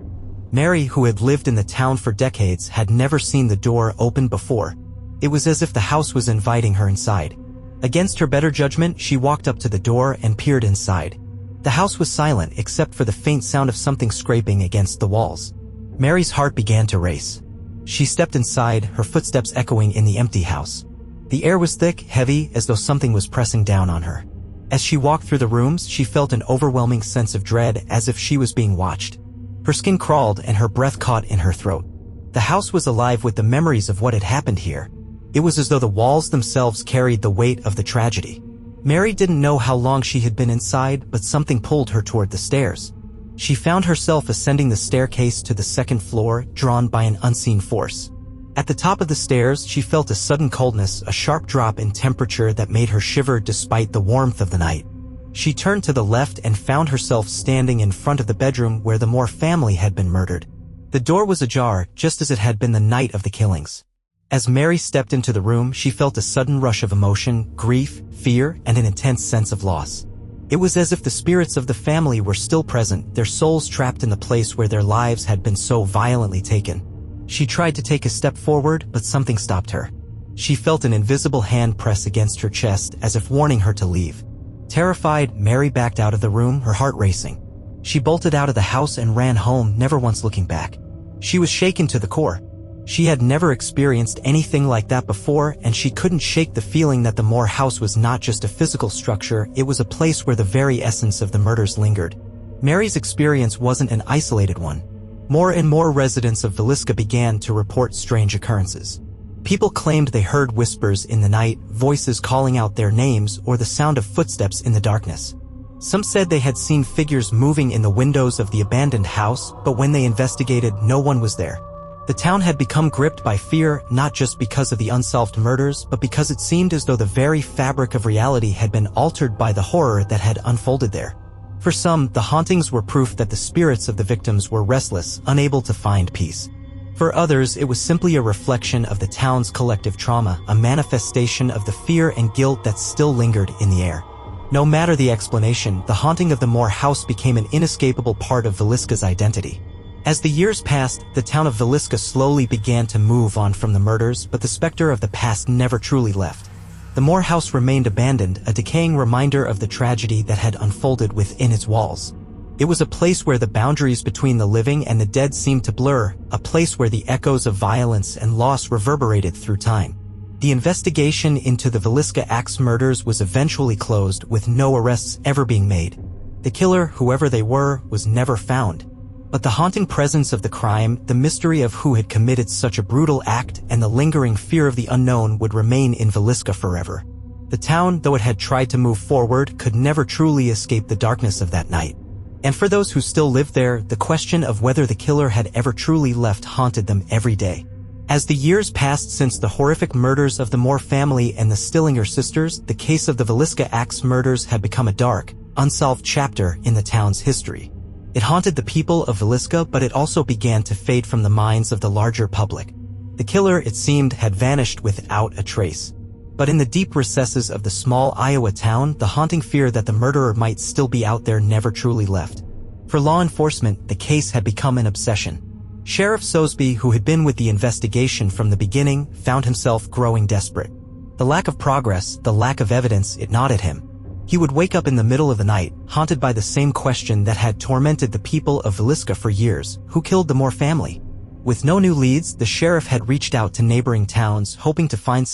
Mary, who had lived in the town for decades, had never seen the door open before. It was as if the house was inviting her inside. Against her better judgment, she walked up to the door and peered inside. The house was silent except for the faint sound of something scraping against the walls. Mary's heart began to race. She stepped inside, her footsteps echoing in the empty house. The air was thick, heavy, as though something was pressing down on her. As she walked through the rooms, she felt an overwhelming sense of dread, as if she was being watched. Her skin crawled and her breath caught in her throat. The house was alive with the memories of what had happened here. It was as though the walls themselves carried the weight of the tragedy. Mary didn't know how long she had been inside, but something pulled her toward the stairs. She found herself ascending the staircase to the second floor, drawn by an unseen force. At the top of the stairs, she felt a sudden coldness, a sharp drop in temperature that made her shiver despite the warmth of the night. She turned to the left and found herself standing in front of the bedroom where the Moore family had been murdered. The door was ajar, just as it had been the night of the killings. As Mary stepped into the room, she felt a sudden rush of emotion, grief, fear, and an intense sense of loss. It was as if the spirits of the family were still present, their souls trapped in the place where their lives had been so violently taken. She tried to take a step forward, but something stopped her. She felt an invisible hand press against her chest, as if warning her to leave. Terrified, Mary backed out of the room, her heart racing. She bolted out of the house and ran home, never once looking back. She was shaken to the core. She had never experienced anything like that before, and she couldn't shake the feeling that the Moore house was not just a physical structure, it was a place where the very essence of the murders lingered. Mary's experience wasn't an isolated one. More and more residents of Villisca began to report strange occurrences. People claimed they heard whispers in the night, voices calling out their names, or the sound of footsteps in the darkness. Some said they had seen figures moving in the windows of the abandoned house, but when they investigated, no one was there. The town had become gripped by fear, not just because of the unsolved murders, but because it seemed as though the very fabric of reality had been altered by the horror that had unfolded there. For some, the hauntings were proof that the spirits of the victims were restless, unable to find peace. For others, it was simply a reflection of the town's collective trauma, a manifestation of the fear and guilt that still lingered in the air. No matter the explanation, the haunting of the Moore house became an inescapable part of Villisca's identity. As the years passed, the town of Villisca slowly began to move on from the murders, but the specter of the past never truly left. The Moore house remained abandoned, a decaying reminder of the tragedy that had unfolded within its walls. It was a place where the boundaries between the living and the dead seemed to blur, a place where the echoes of violence and loss reverberated through time. The investigation into the Villisca axe murders was eventually closed, with no arrests ever being made. The killer, whoever they were, was never found. But the haunting presence of the crime, the mystery of who had committed such a brutal act, and the lingering fear of the unknown would remain in Villisca forever. The town, though it had tried to move forward, could never truly escape the darkness of that night. And for those who still lived there, the question of whether the killer had ever truly left haunted them every day. As the years passed since the horrific murders of the Moore family and the Stillinger sisters, the case of the Villisca axe murders had become a dark, unsolved chapter in the town's history. It haunted the people of Villisca, but it also began to fade from the minds of the larger public. The killer, it seemed, had vanished without a trace. But in the deep recesses of the small Iowa town, the haunting fear that the murderer might still be out there never truly left. For law enforcement, the case had become an obsession. Sheriff Sosby, who had been with the investigation from the beginning, found himself growing desperate. The lack of progress, the lack of evidence, it gnawed at him. He would wake up in the middle of the night, haunted by the same question that had tormented the people of Villisca for years: who killed the Moore family? With no new leads, the sheriff had reached out to neighboring towns hoping to find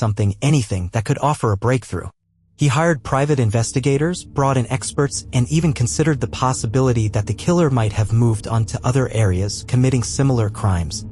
anything that could offer a breakthrough. He hired private investigators, brought in experts, and even considered the possibility that the killer might have moved on to other areas, committing similar crimes.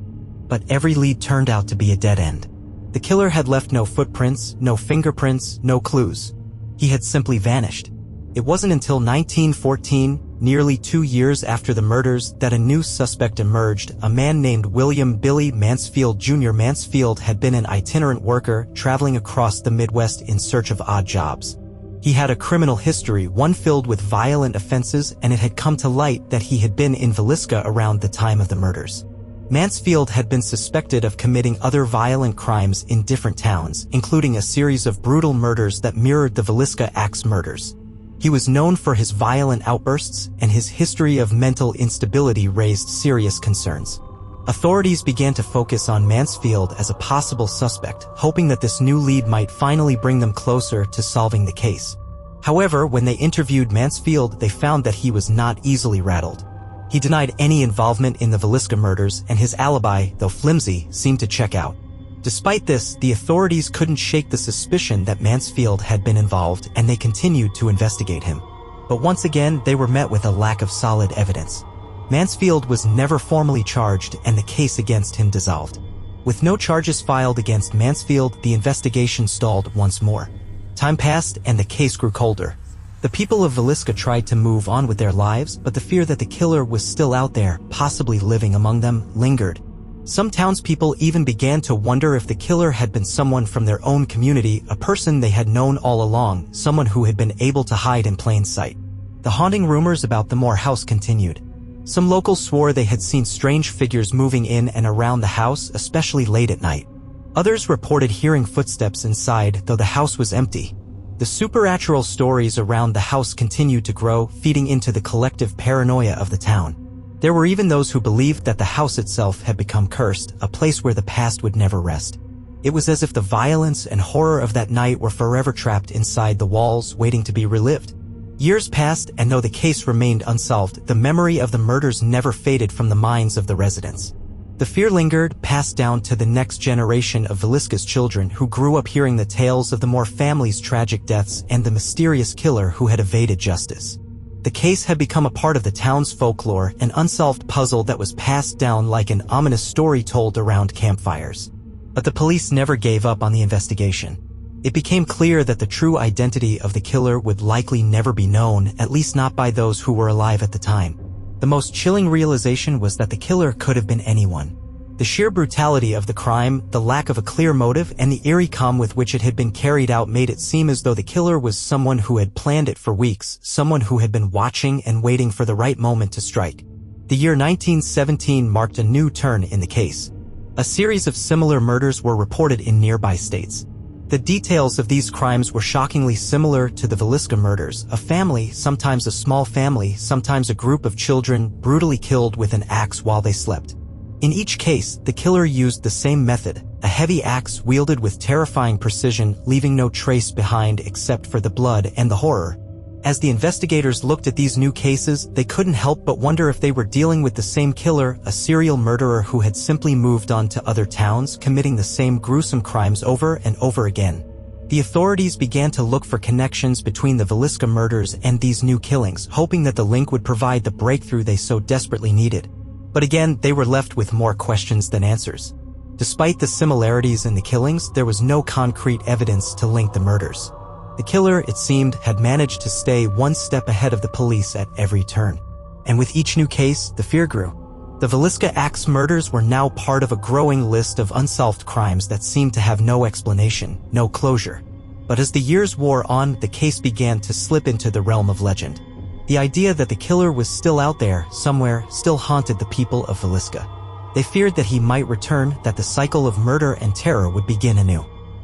But every lead turned out to be a dead end. The killer had left no footprints, no fingerprints, no clues. He had simply vanished. It wasn't until 1914, nearly 2 years after the murders, that a new suspect emerged, a man named William Billy Mansfield Jr. Mansfield had been an itinerant worker traveling across the Midwest in search of odd jobs. He had a criminal history, one filled with violent offenses, and it had come to light that he had been in Villisca around the time of the murders. Mansfield had been suspected of committing other violent crimes in different towns, including a series of brutal murders that mirrored the Villisca axe murders. He was known for his violent outbursts, and his history of mental instability raised serious concerns. Authorities began to focus on Mansfield as a possible suspect, hoping that this new lead might finally bring them closer to solving the case. However, when they interviewed Mansfield, they found that he was not easily rattled. He denied any involvement in the Villisca murders, and his alibi, though flimsy, seemed to check out. Despite this, the authorities couldn't shake the suspicion that Mansfield had been involved, and they continued to investigate him. But once again, they were met with a lack of solid evidence. Mansfield was never formally charged, and the case against him dissolved. With no charges filed against Mansfield, the investigation stalled once more. Time passed, and the case grew colder. The people of Villisca tried to move on with their lives, but the fear that the killer was still out there, possibly living among them, lingered. Some townspeople even began to wonder if the killer had been someone from their own community, a person they had known all along, someone who had been able to hide in plain sight. The haunting rumors about the Moore house continued. Some locals swore they had seen strange figures moving in and around the house, especially late at night. Others reported hearing footsteps inside, though the house was empty. The supernatural stories around the house continued to grow, feeding into the collective paranoia of the town. There were even those who believed that the house itself had become cursed, a place where the past would never rest. It was as if the violence and horror of that night were forever trapped inside the walls, waiting to be relived. Years passed, and though the case remained unsolved, the memory of the murders never faded from the minds of the residents. The fear lingered, passed down to the next generation of Villisca's children who grew up hearing the tales of the Moore family's tragic deaths and the mysterious killer who had evaded justice. The case had become a part of the town's folklore, an unsolved puzzle that was passed down like an ominous story told around campfires. But the police never gave up on the investigation. It became clear that the true identity of the killer would likely never be known, at least not by those who were alive at the time. The most chilling realization was that the killer could have been anyone. The sheer brutality of the crime, the lack of a clear motive, and the eerie calm with which it had been carried out made it seem as though the killer was someone who had planned it for weeks, someone who had been watching and waiting for the right moment to strike. The year 1917 marked a new turn in the case. A series of similar murders were reported in nearby states. The details of these crimes were shockingly similar to the Villisca murders, a family, sometimes a small family, sometimes a group of children, brutally killed with an axe while they slept. In each case, the killer used the same method, a heavy axe wielded with terrifying precision, leaving no trace behind except for the blood and the horror. As the investigators looked at these new cases, they couldn't help but wonder if they were dealing with the same killer, a serial murderer who had simply moved on to other towns, committing the same gruesome crimes over and over again. The authorities began to look for connections between the Villisca murders and these new killings, hoping that the link would provide the breakthrough they so desperately needed. But again, they were left with more questions than answers. Despite the similarities in the killings, there was no concrete evidence to link the murders. The killer, it seemed, had managed to stay one step ahead of the police at every turn. And with each new case, the fear grew. The Villisca axe murders were now part of a growing list of unsolved crimes that seemed to have no explanation, no closure. But as the years wore on, the case began to slip into the realm of legend. The idea that the killer was still out there, somewhere, still haunted the people of Villisca. They feared that he might return, that the cycle of murder and terror would begin anew.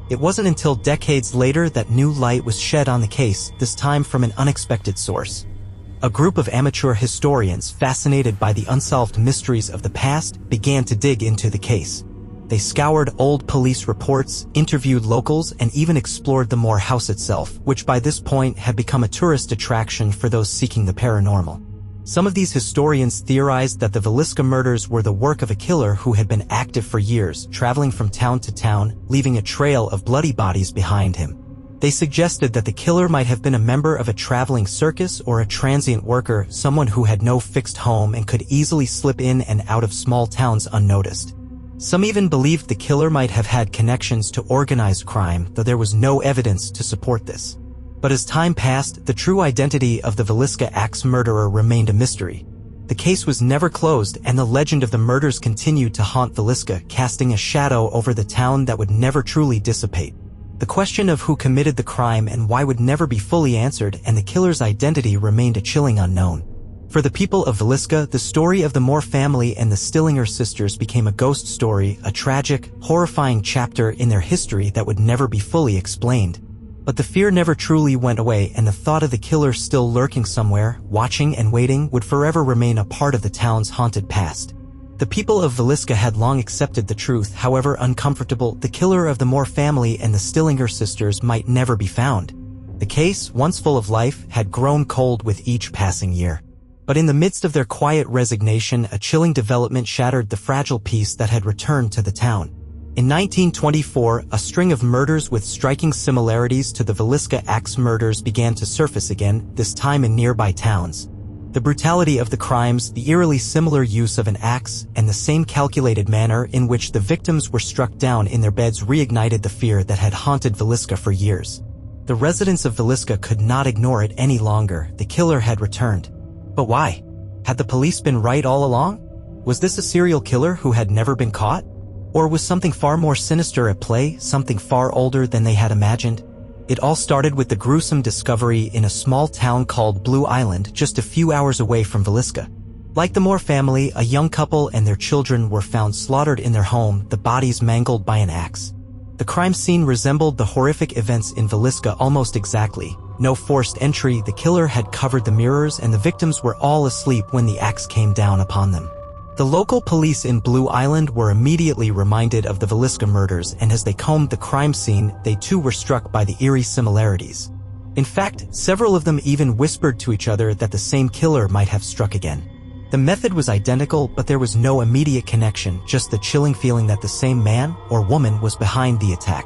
It wasn't until decades later that new light was shed on the case, this time from an unexpected source. A group of amateur historians, fascinated by the unsolved mysteries of the past, began to dig into the case. They scoured old police reports, interviewed locals, and even explored the Moore house itself, which by this point had become a tourist attraction for those seeking the paranormal. Some of these historians theorized that the Villisca murders were the work of a killer who had been active for years, traveling from town to town, leaving a trail of bloody bodies behind him. They suggested that the killer might have been a member of a traveling circus or a transient worker, someone who had no fixed home and could easily slip in and out of small towns unnoticed. Some even believed the killer might have had connections to organized crime, though there was no evidence to support this. But as time passed, the true identity of the Villisca axe murderer remained a mystery. The case was never closed, and the legend of the murders continued to haunt Villisca, casting a shadow over the town that would never truly dissipate. The question of who committed the crime and why would never be fully answered, and the killer's identity remained a chilling unknown. For the people of Villisca, the story of the Moore family and the Stillinger sisters became a ghost story, a tragic, horrifying chapter in their history that would never be fully explained. But the fear never truly went away, and the thought of the killer still lurking somewhere, watching and waiting, would forever remain a part of the town's haunted past. The people of Villisca had long accepted the truth, however uncomfortable, the killer of the Moore family and the Stillinger sisters might never be found. The case, once full of life, had grown cold with each passing year. But in the midst of their quiet resignation, a chilling development shattered the fragile peace that had returned to the town. In 1924, a string of murders with striking similarities to the Villisca axe murders began to surface again, this time in nearby towns. The brutality of the crimes, the eerily similar use of an axe, and the same calculated manner in which the victims were struck down in their beds reignited the fear that had haunted Villisca for years. The residents of Villisca could not ignore it any longer. The killer had returned. But why? Had the police been right all along? Was this a serial killer who had never been caught? Or was something far more sinister at play, something far older than they had imagined? It all started with the gruesome discovery in a small town called Blue Island, just a few hours away from Villisca. Like the Moore family, a young couple and their children were found slaughtered in their home, the bodies mangled by an axe. The crime scene resembled the horrific events in Villisca almost exactly. No forced entry, the killer had covered the mirrors, and the victims were all asleep when the axe came down upon them. The local police in Blue Island were immediately reminded of the Villisca murders, and as they combed the crime scene, they too were struck by the eerie similarities. In fact, several of them even whispered to each other that the same killer might have struck again. The method was identical, but there was no immediate connection, just the chilling feeling that the same man or woman was behind the attack.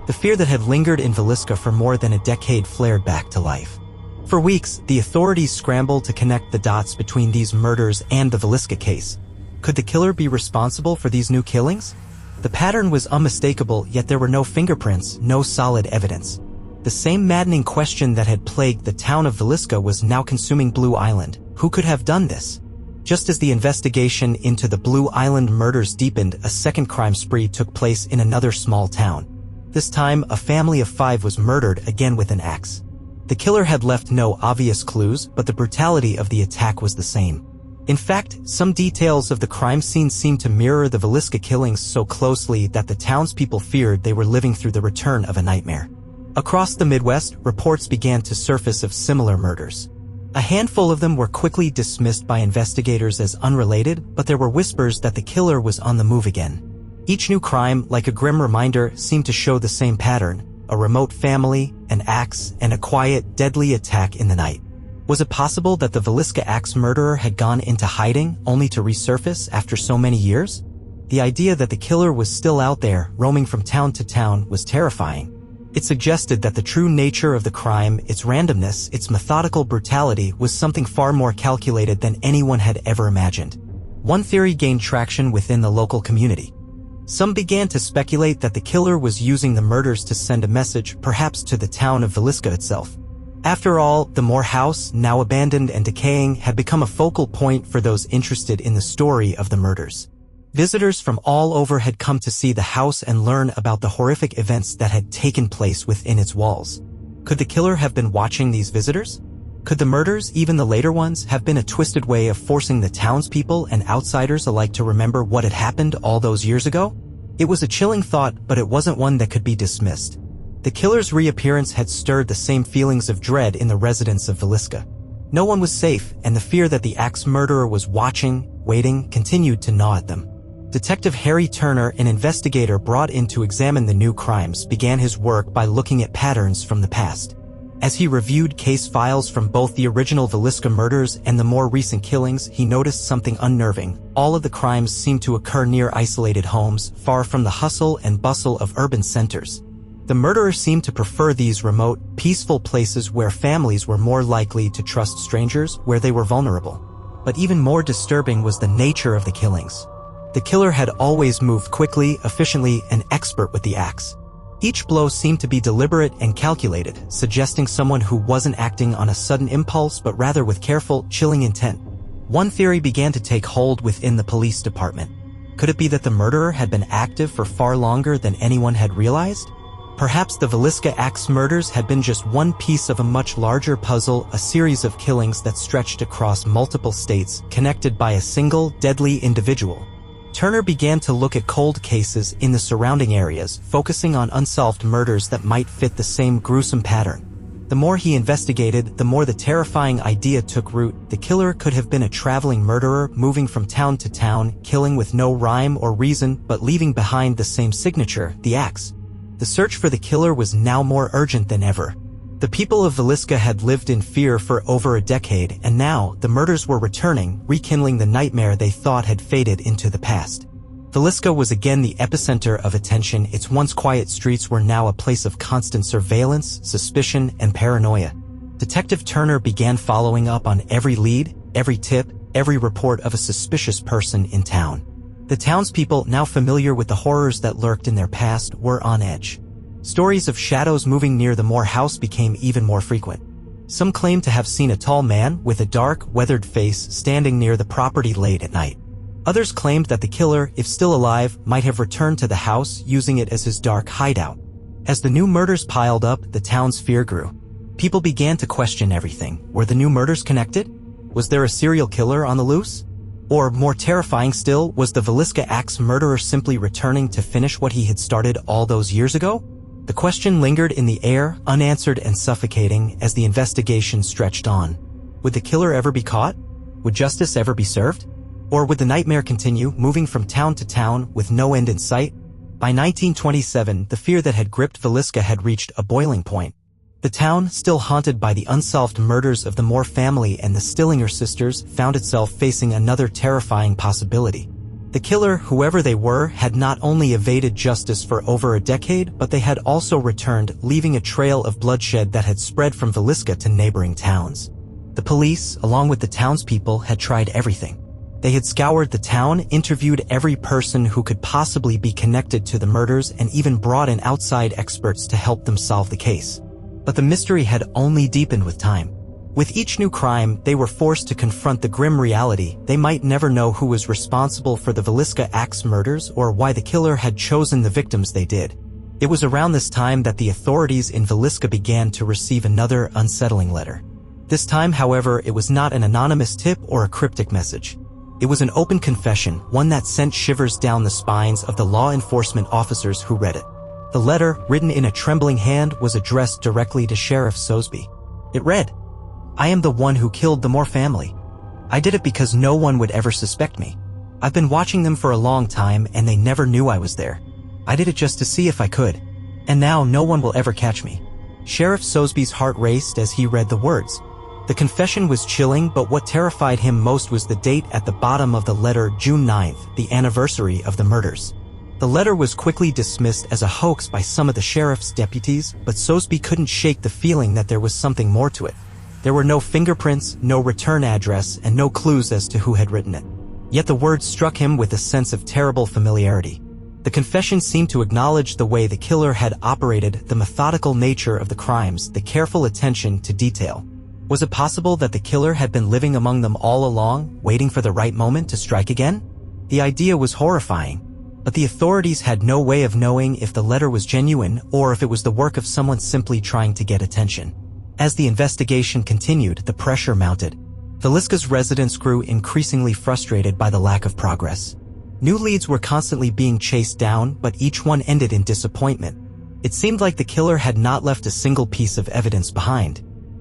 The fear that had lingered in Villisca for more than a decade flared back to life. For weeks, the authorities scrambled to connect the dots between these murders and the Villisca case. Could the killer be responsible for these new killings? The pattern was unmistakable, yet there were no fingerprints, no solid evidence. The same maddening question that had plagued the town of Villisca was now consuming Blue Island. Who could have done this? Just as the investigation into the Blue Island murders deepened, a second crime spree took place in another small town. This time, a family of 5 was murdered, again with an axe. The killer had left no obvious clues, but the brutality of the attack was the same. In fact, some details of the crime scene seemed to mirror the Villisca killings so closely that the townspeople feared they were living through the return of a nightmare. Across the Midwest, reports began to surface of similar murders. A handful of them were quickly dismissed by investigators as unrelated, but there were whispers that the killer was on the move again. Each new crime, like a grim reminder, seemed to show the same pattern: a remote family, an axe, and a quiet, deadly attack in the night. Was it possible that the Villisca axe murderer had gone into hiding, only to resurface after so many years? The idea that the killer was still out there, roaming from town to town, was terrifying. It suggested that the true nature of the crime, its randomness, its methodical brutality, was something far more calculated than anyone had ever imagined. One theory gained traction within the local community. Some began to speculate that the killer was using the murders to send a message, perhaps to the town of Villisca itself. After all, the Moore house, now abandoned and decaying, had become a focal point for those interested in the story of the murders. Visitors from all over had come to see the house and learn about the horrific events that had taken place within its walls. Could the killer have been watching these visitors? Could the murders, even the later ones, have been a twisted way of forcing the townspeople and outsiders alike to remember what had happened all those years ago? It was a chilling thought, but it wasn't one that could be dismissed. The killer's reappearance had stirred the same feelings of dread in the residents of Villisca. No one was safe, and the fear that the axe murderer was watching, waiting, continued to gnaw at them. Detective Harry Turner, an investigator brought in to examine the new crimes, began his work by looking at patterns from the past. As he reviewed case files from both the original Villisca murders and the more recent killings, he noticed something unnerving. All of the crimes seemed to occur near isolated homes, far from the hustle and bustle of urban centers. The murderer seemed to prefer these remote, peaceful places where families were more likely to trust strangers, where they were vulnerable. But even more disturbing was the nature of the killings. The killer had always moved quickly, efficiently, and expert with the axe. Each blow seemed to be deliberate and calculated, suggesting someone who wasn't acting on a sudden impulse but rather with careful, chilling intent. One theory began to take hold within the police department. Could it be that the murderer had been active for far longer than anyone had realized? Perhaps the Villisca axe murders had been just one piece of a much larger puzzle, a series of killings that stretched across multiple states, connected by a single, deadly individual. Turner began to look at cold cases in the surrounding areas, focusing on unsolved murders that might fit the same gruesome pattern. The more he investigated, the more the terrifying idea took root. The killer could have been a traveling murderer, moving from town to town, killing with no rhyme or reason, but leaving behind the same signature, the axe. The search for the killer was now more urgent than ever. The people of Villisca had lived in fear for over a decade, and now the murders were returning, rekindling the nightmare they thought had faded into the past. Villisca was again the epicenter of attention. Its once quiet streets were now a place of constant surveillance, suspicion, and paranoia. Detective Turner began following up on every lead, every tip, every report of a suspicious person in town. The townspeople, now familiar with the horrors that lurked in their past, were on edge. Stories of shadows moving near the Moore house became even more frequent. Some claimed to have seen a tall man with a dark, weathered face standing near the property late at night. Others claimed that the killer, if still alive, might have returned to the house, using it as his dark hideout. As the new murders piled up, the town's fear grew. People began to question everything. Were the new murders connected? Was there a serial killer on the loose? Or, more terrifying still, was the Villisca axe murderer simply returning to finish what he had started all those years ago? The question lingered in the air, unanswered and suffocating, as the investigation stretched on. Would the killer ever be caught? Would justice ever be served? Or would the nightmare continue, moving from town to town, with no end in sight? By 1927, the fear that had gripped Villisca had reached a boiling point. The town, still haunted by the unsolved murders of the Moore family and the Stillinger sisters, found itself facing another terrifying possibility. The killer, whoever they were, had not only evaded justice for over a decade, but they had also returned, leaving a trail of bloodshed that had spread from Villisca to neighboring towns. The police, along with the townspeople, had tried everything. They had scoured the town, interviewed every person who could possibly be connected to the murders, and even brought in outside experts to help them solve the case. But the mystery had only deepened with time. With each new crime, they were forced to confront the grim reality. They might never know who was responsible for the Villisca axe murders or why the killer had chosen the victims they did. It was around this time that the authorities in Villisca began to receive another unsettling letter. This time, however, it was not an anonymous tip or a cryptic message. It was an open confession, one that sent shivers down the spines of the law enforcement officers who read it. The letter, written in a trembling hand, was addressed directly to Sheriff Sosby. It read, "I am the one who killed the Moore family. I did it because no one would ever suspect me. I've been watching them for a long time and they never knew I was there. I did it just to see if I could. And now no one will ever catch me." Sheriff Sosby's heart raced as he read the words. The confession was chilling, but what terrified him most was the date at the bottom of the letter, June 9th, the anniversary of the murders. The letter was quickly dismissed as a hoax by some of the sheriff's deputies, but Sosby couldn't shake the feeling that there was something more to it. There were no fingerprints, no return address, and no clues as to who had written it. Yet the words struck him with a sense of terrible familiarity. The confession seemed to acknowledge the way the killer had operated, the methodical nature of the crimes, the careful attention to detail. Was it possible that the killer had been living among them all along, waiting for the right moment to strike again? The idea was horrifying, but the authorities had no way of knowing if the letter was genuine or if it was the work of someone simply trying to get attention. As the investigation continued, the pressure mounted. Villisca's residents grew increasingly frustrated by the lack of progress. New leads were constantly being chased down, but each one ended in disappointment. It seemed like the killer had not left a single piece of evidence behind.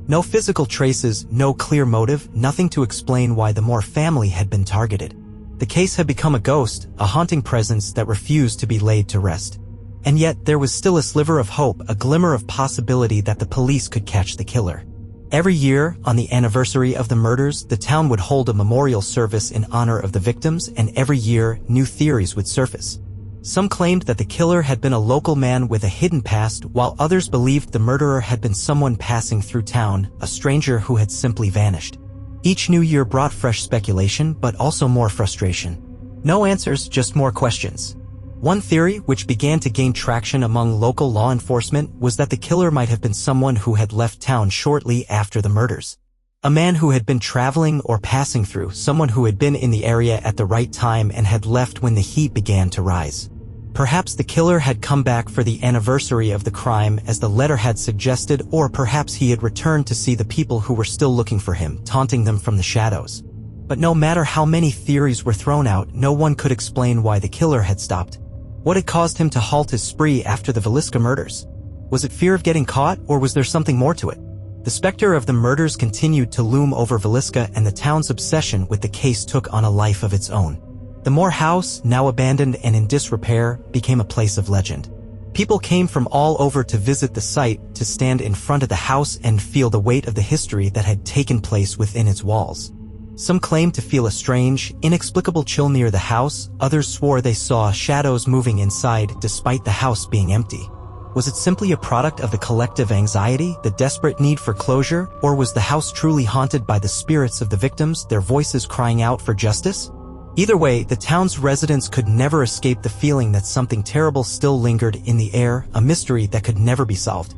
No physical traces, no clear motive, nothing to explain why the Moore family had been targeted. The case had become a ghost, a haunting presence that refused to be laid to rest. And yet, there was still a sliver of hope, a glimmer of possibility that the police could catch the killer. Every year, on the anniversary of the murders, the town would hold a memorial service in honor of the victims, and every year, new theories would surface. Some claimed that the killer had been a local man with a hidden past, while others believed the murderer had been someone passing through town, a stranger who had simply vanished. Each new year brought fresh speculation, but also more frustration. No answers, just more questions. One theory, which began to gain traction among local law enforcement, was that the killer might have been someone who had left town shortly after the murders. A man who had been traveling or passing through, someone who had been in the area at the right time and had left when the heat began to rise. Perhaps the killer had come back for the anniversary of the crime as the letter had suggested, or perhaps he had returned to see the people who were still looking for him, taunting them from the shadows. But no matter how many theories were thrown out, no one could explain why the killer had stopped. What had caused him to halt his spree after the Villisca murders? Was it fear of getting caught, or was there something more to it? The specter of the murders continued to loom over Villisca, and the town's obsession with the case took on a life of its own. The Moore house, now abandoned and in disrepair, became a place of legend. People came from all over to visit the site, to stand in front of the house and feel the weight of the history that had taken place within its walls. Some claimed to feel a strange, inexplicable chill near the house, others swore they saw shadows moving inside despite the house being empty. Was it simply a product of the collective anxiety, the desperate need for closure, or was the house truly haunted by the spirits of the victims, their voices crying out for justice? Either way, the town's residents could never escape the feeling that something terrible still lingered in the air, a mystery that could never be solved.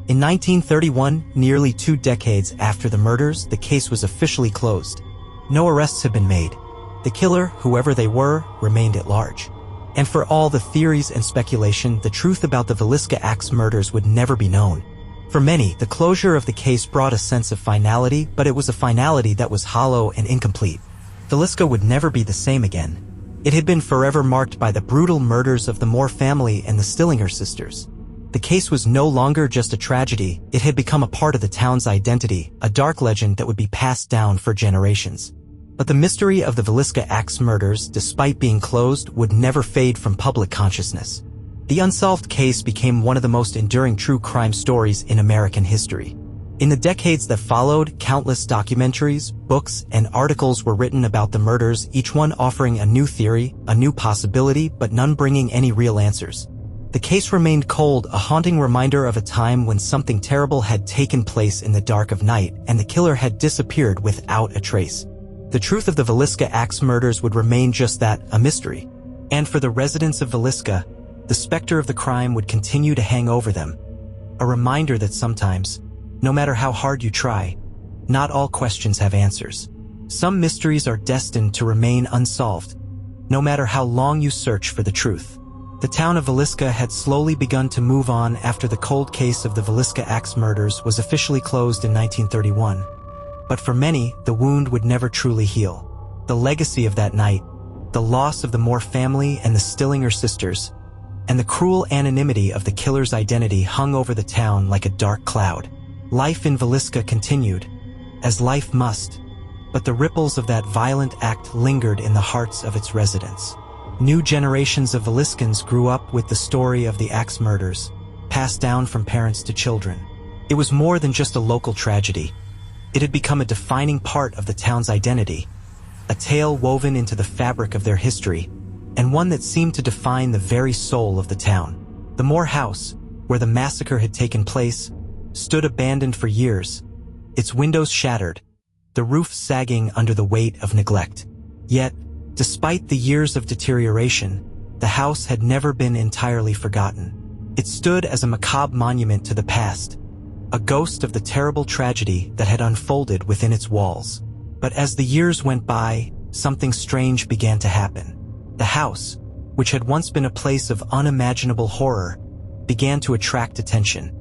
In 1931, nearly 2 decades after the murders, the case was officially closed. No arrests had been made. The killer, whoever they were, remained at large. And for all the theories and speculation, the truth about the Villisca axe murders would never be known. For many, the closure of the case brought a sense of finality, but it was a finality that was hollow and incomplete. Villisca would never be the same again. It had been forever marked by the brutal murders of the Moore family and the Stillinger sisters. The case was no longer just a tragedy, it had become a part of the town's identity, a dark legend that would be passed down for generations. But the mystery of the Villisca axe murders, despite being closed, would never fade from public consciousness. The unsolved case became one of the most enduring true crime stories in American history. In the decades that followed, countless documentaries, books, and articles were written about the murders, each one offering a new theory, a new possibility, but none bringing any real answers. The case remained cold, a haunting reminder of a time when something terrible had taken place in the dark of night, and the killer had disappeared without a trace. The truth of the Villisca axe murders would remain just that, a mystery. And for the residents of Villisca, the specter of the crime would continue to hang over them. A reminder that sometimes, no matter how hard you try, not all questions have answers. Some mysteries are destined to remain unsolved, no matter how long you search for the truth. The town of Villisca had slowly begun to move on after the cold case of the Villisca axe murders was officially closed in 1931. But for many, the wound would never truly heal. The legacy of that night, the loss of the Moore family and the Stillinger sisters, and the cruel anonymity of the killer's identity hung over the town like a dark cloud. Life in Villisca continued, as life must, but the ripples of that violent act lingered in the hearts of its residents. New generations of Villiscans grew up with the story of the axe murders, passed down from parents to children. It was more than just a local tragedy. It had become a defining part of the town's identity, a tale woven into the fabric of their history, and one that seemed to define the very soul of the town. The Moore house, where the massacre had taken place, stood abandoned for years, its windows shattered, the roof sagging under the weight of neglect. Yet, despite the years of deterioration, the house had never been entirely forgotten. It stood as a macabre monument to the past, a ghost of the terrible tragedy that had unfolded within its walls. But as the years went by, something strange began to happen. The house, which had once been a place of unimaginable horror, began to attract attention.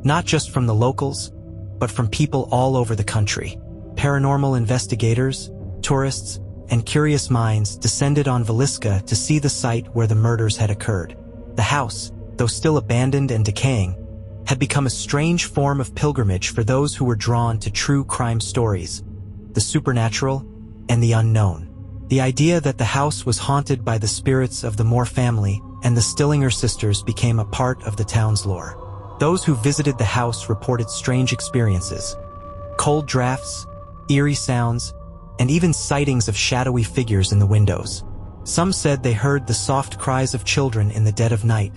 Not just from the locals, but from people all over the country. Paranormal investigators, tourists, and curious minds descended on Villisca to see the site where the murders had occurred. The house, though still abandoned and decaying, had become a strange form of pilgrimage for those who were drawn to true crime stories, the supernatural, and the unknown. The idea that the house was haunted by the spirits of the Moore family, and the Stillinger sisters became a part of the town's lore. Those who visited the house reported strange experiences: cold drafts, eerie sounds, and even sightings of shadowy figures in the windows. Some said they heard the soft cries of children in the dead of night,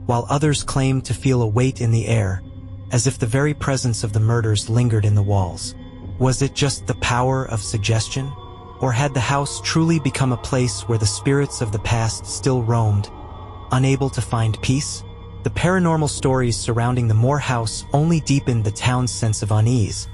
while others claimed to feel a weight in the air, as if the very presence of the murders lingered in the walls. Was it just the power of suggestion? Or had the house truly become a place where the spirits of the past still roamed, unable to find peace? The paranormal stories surrounding the Moore house only deepened the town's sense of unease,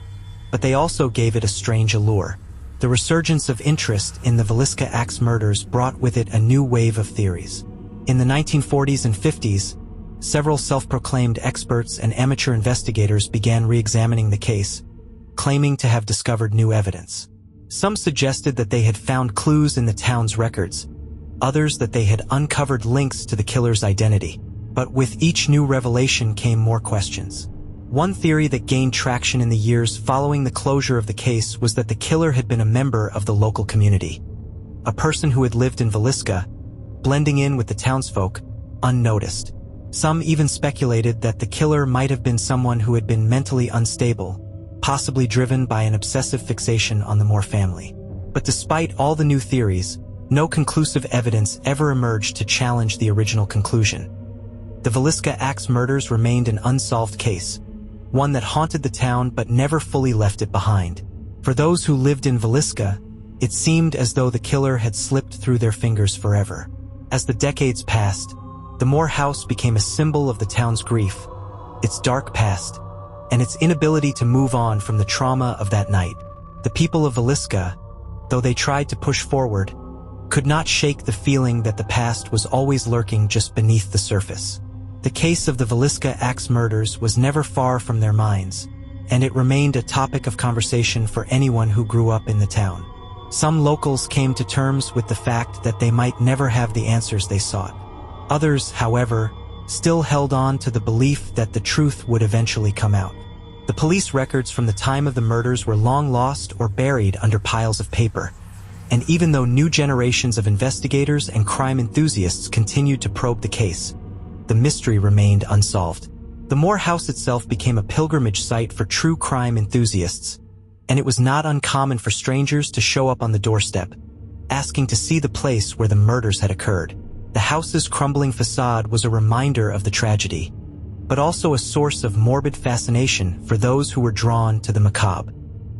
but they also gave it a strange allure. The resurgence of interest in the Villisca axe murders brought with it a new wave of theories. In the 1940s and 50s, several self-proclaimed experts and amateur investigators began re-examining the case, claiming to have discovered new evidence. Some suggested that they had found clues in the town's records, others that they had uncovered links to the killer's identity. But with each new revelation came more questions. One theory that gained traction in the years following the closure of the case was that the killer had been a member of the local community, a person who had lived in Villisca, blending in with the townsfolk, unnoticed. Some even speculated that the killer might have been someone who had been mentally unstable, possibly driven by an obsessive fixation on the Moore family. But despite all the new theories, no conclusive evidence ever emerged to challenge the original conclusion. The Villisca axe murders remained an unsolved case, one that haunted the town but never fully left it behind. For those who lived in Villisca, it seemed as though the killer had slipped through their fingers forever. As the decades passed, the Moore house became a symbol of the town's grief, its dark past, and its inability to move on from the trauma of that night. The people of Villisca, though they tried to push forward, could not shake the feeling that the past was always lurking just beneath the surface. The case of the Villisca axe murders was never far from their minds, and it remained a topic of conversation for anyone who grew up in the town. Some locals came to terms with the fact that they might never have the answers they sought. Others, however, still held on to the belief that the truth would eventually come out. The police records from the time of the murders were long lost or buried under piles of paper, and even though new generations of investigators and crime enthusiasts continued to probe the case, the mystery remained unsolved. The Moore house itself became a pilgrimage site for true crime enthusiasts, and it was not uncommon for strangers to show up on the doorstep, asking to see the place where the murders had occurred. The house's crumbling facade was a reminder of the tragedy, but also a source of morbid fascination for those who were drawn to the macabre.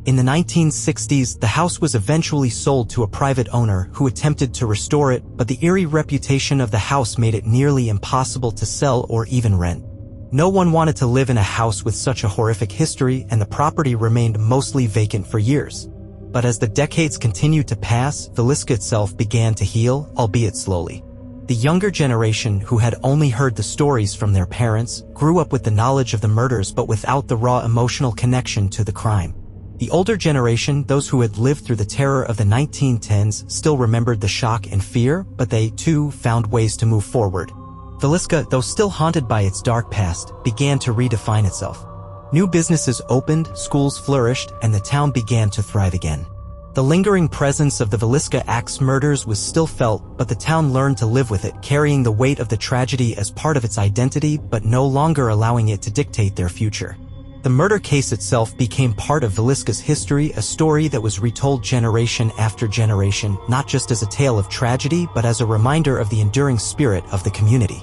In the 1960s, the house was eventually sold to a private owner who attempted to restore it, but the eerie reputation of the house made it nearly impossible to sell or even rent. No one wanted to live in a house with such a horrific history, and the property remained mostly vacant for years. But as the decades continued to pass, Villisca itself began to heal, albeit slowly. The younger generation, who had only heard the stories from their parents, grew up with the knowledge of the murders but without the raw emotional connection to the crime. The older generation, those who had lived through the terror of the 1910s, still remembered the shock and fear, but they, too, found ways to move forward. Villisca, though still haunted by its dark past, began to redefine itself. New businesses opened, schools flourished, and the town began to thrive again. The lingering presence of the Villisca axe murders was still felt, but the town learned to live with it, carrying the weight of the tragedy as part of its identity but no longer allowing it to dictate their future. The murder case itself became part of Villisca's history, a story that was retold generation after generation, not just as a tale of tragedy, but as a reminder of the enduring spirit of the community.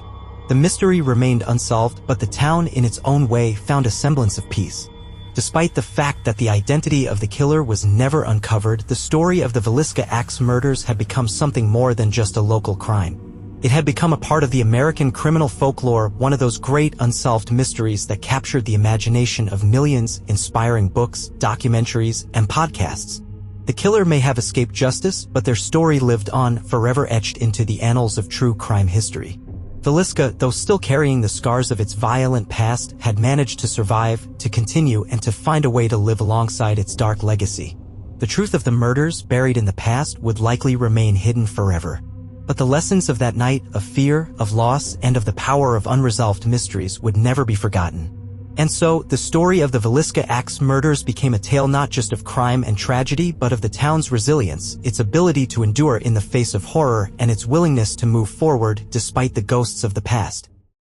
The mystery remained unsolved, but the town, in its own way, found a semblance of peace. Despite the fact that the identity of the killer was never uncovered, the story of the Villisca axe murders had become something more than just a local crime. It had become a part of the American criminal folklore, one of those great unsolved mysteries that captured the imagination of millions, inspiring books, documentaries, and podcasts. The killer may have escaped justice, but their story lived on, forever etched into the annals of true crime history. Villisca, though still carrying the scars of its violent past, had managed to survive, to continue, and to find a way to live alongside its dark legacy. The truth of the murders, buried in the past, would likely remain hidden forever. But the lessons of that night, of fear, of loss, and of the power of unresolved mysteries, would never be forgotten. And so, the story of the Villisca axe murders became a tale not just of crime and tragedy, but of the town's resilience, its ability to endure in the face of horror, and its willingness to move forward despite the ghosts of the past.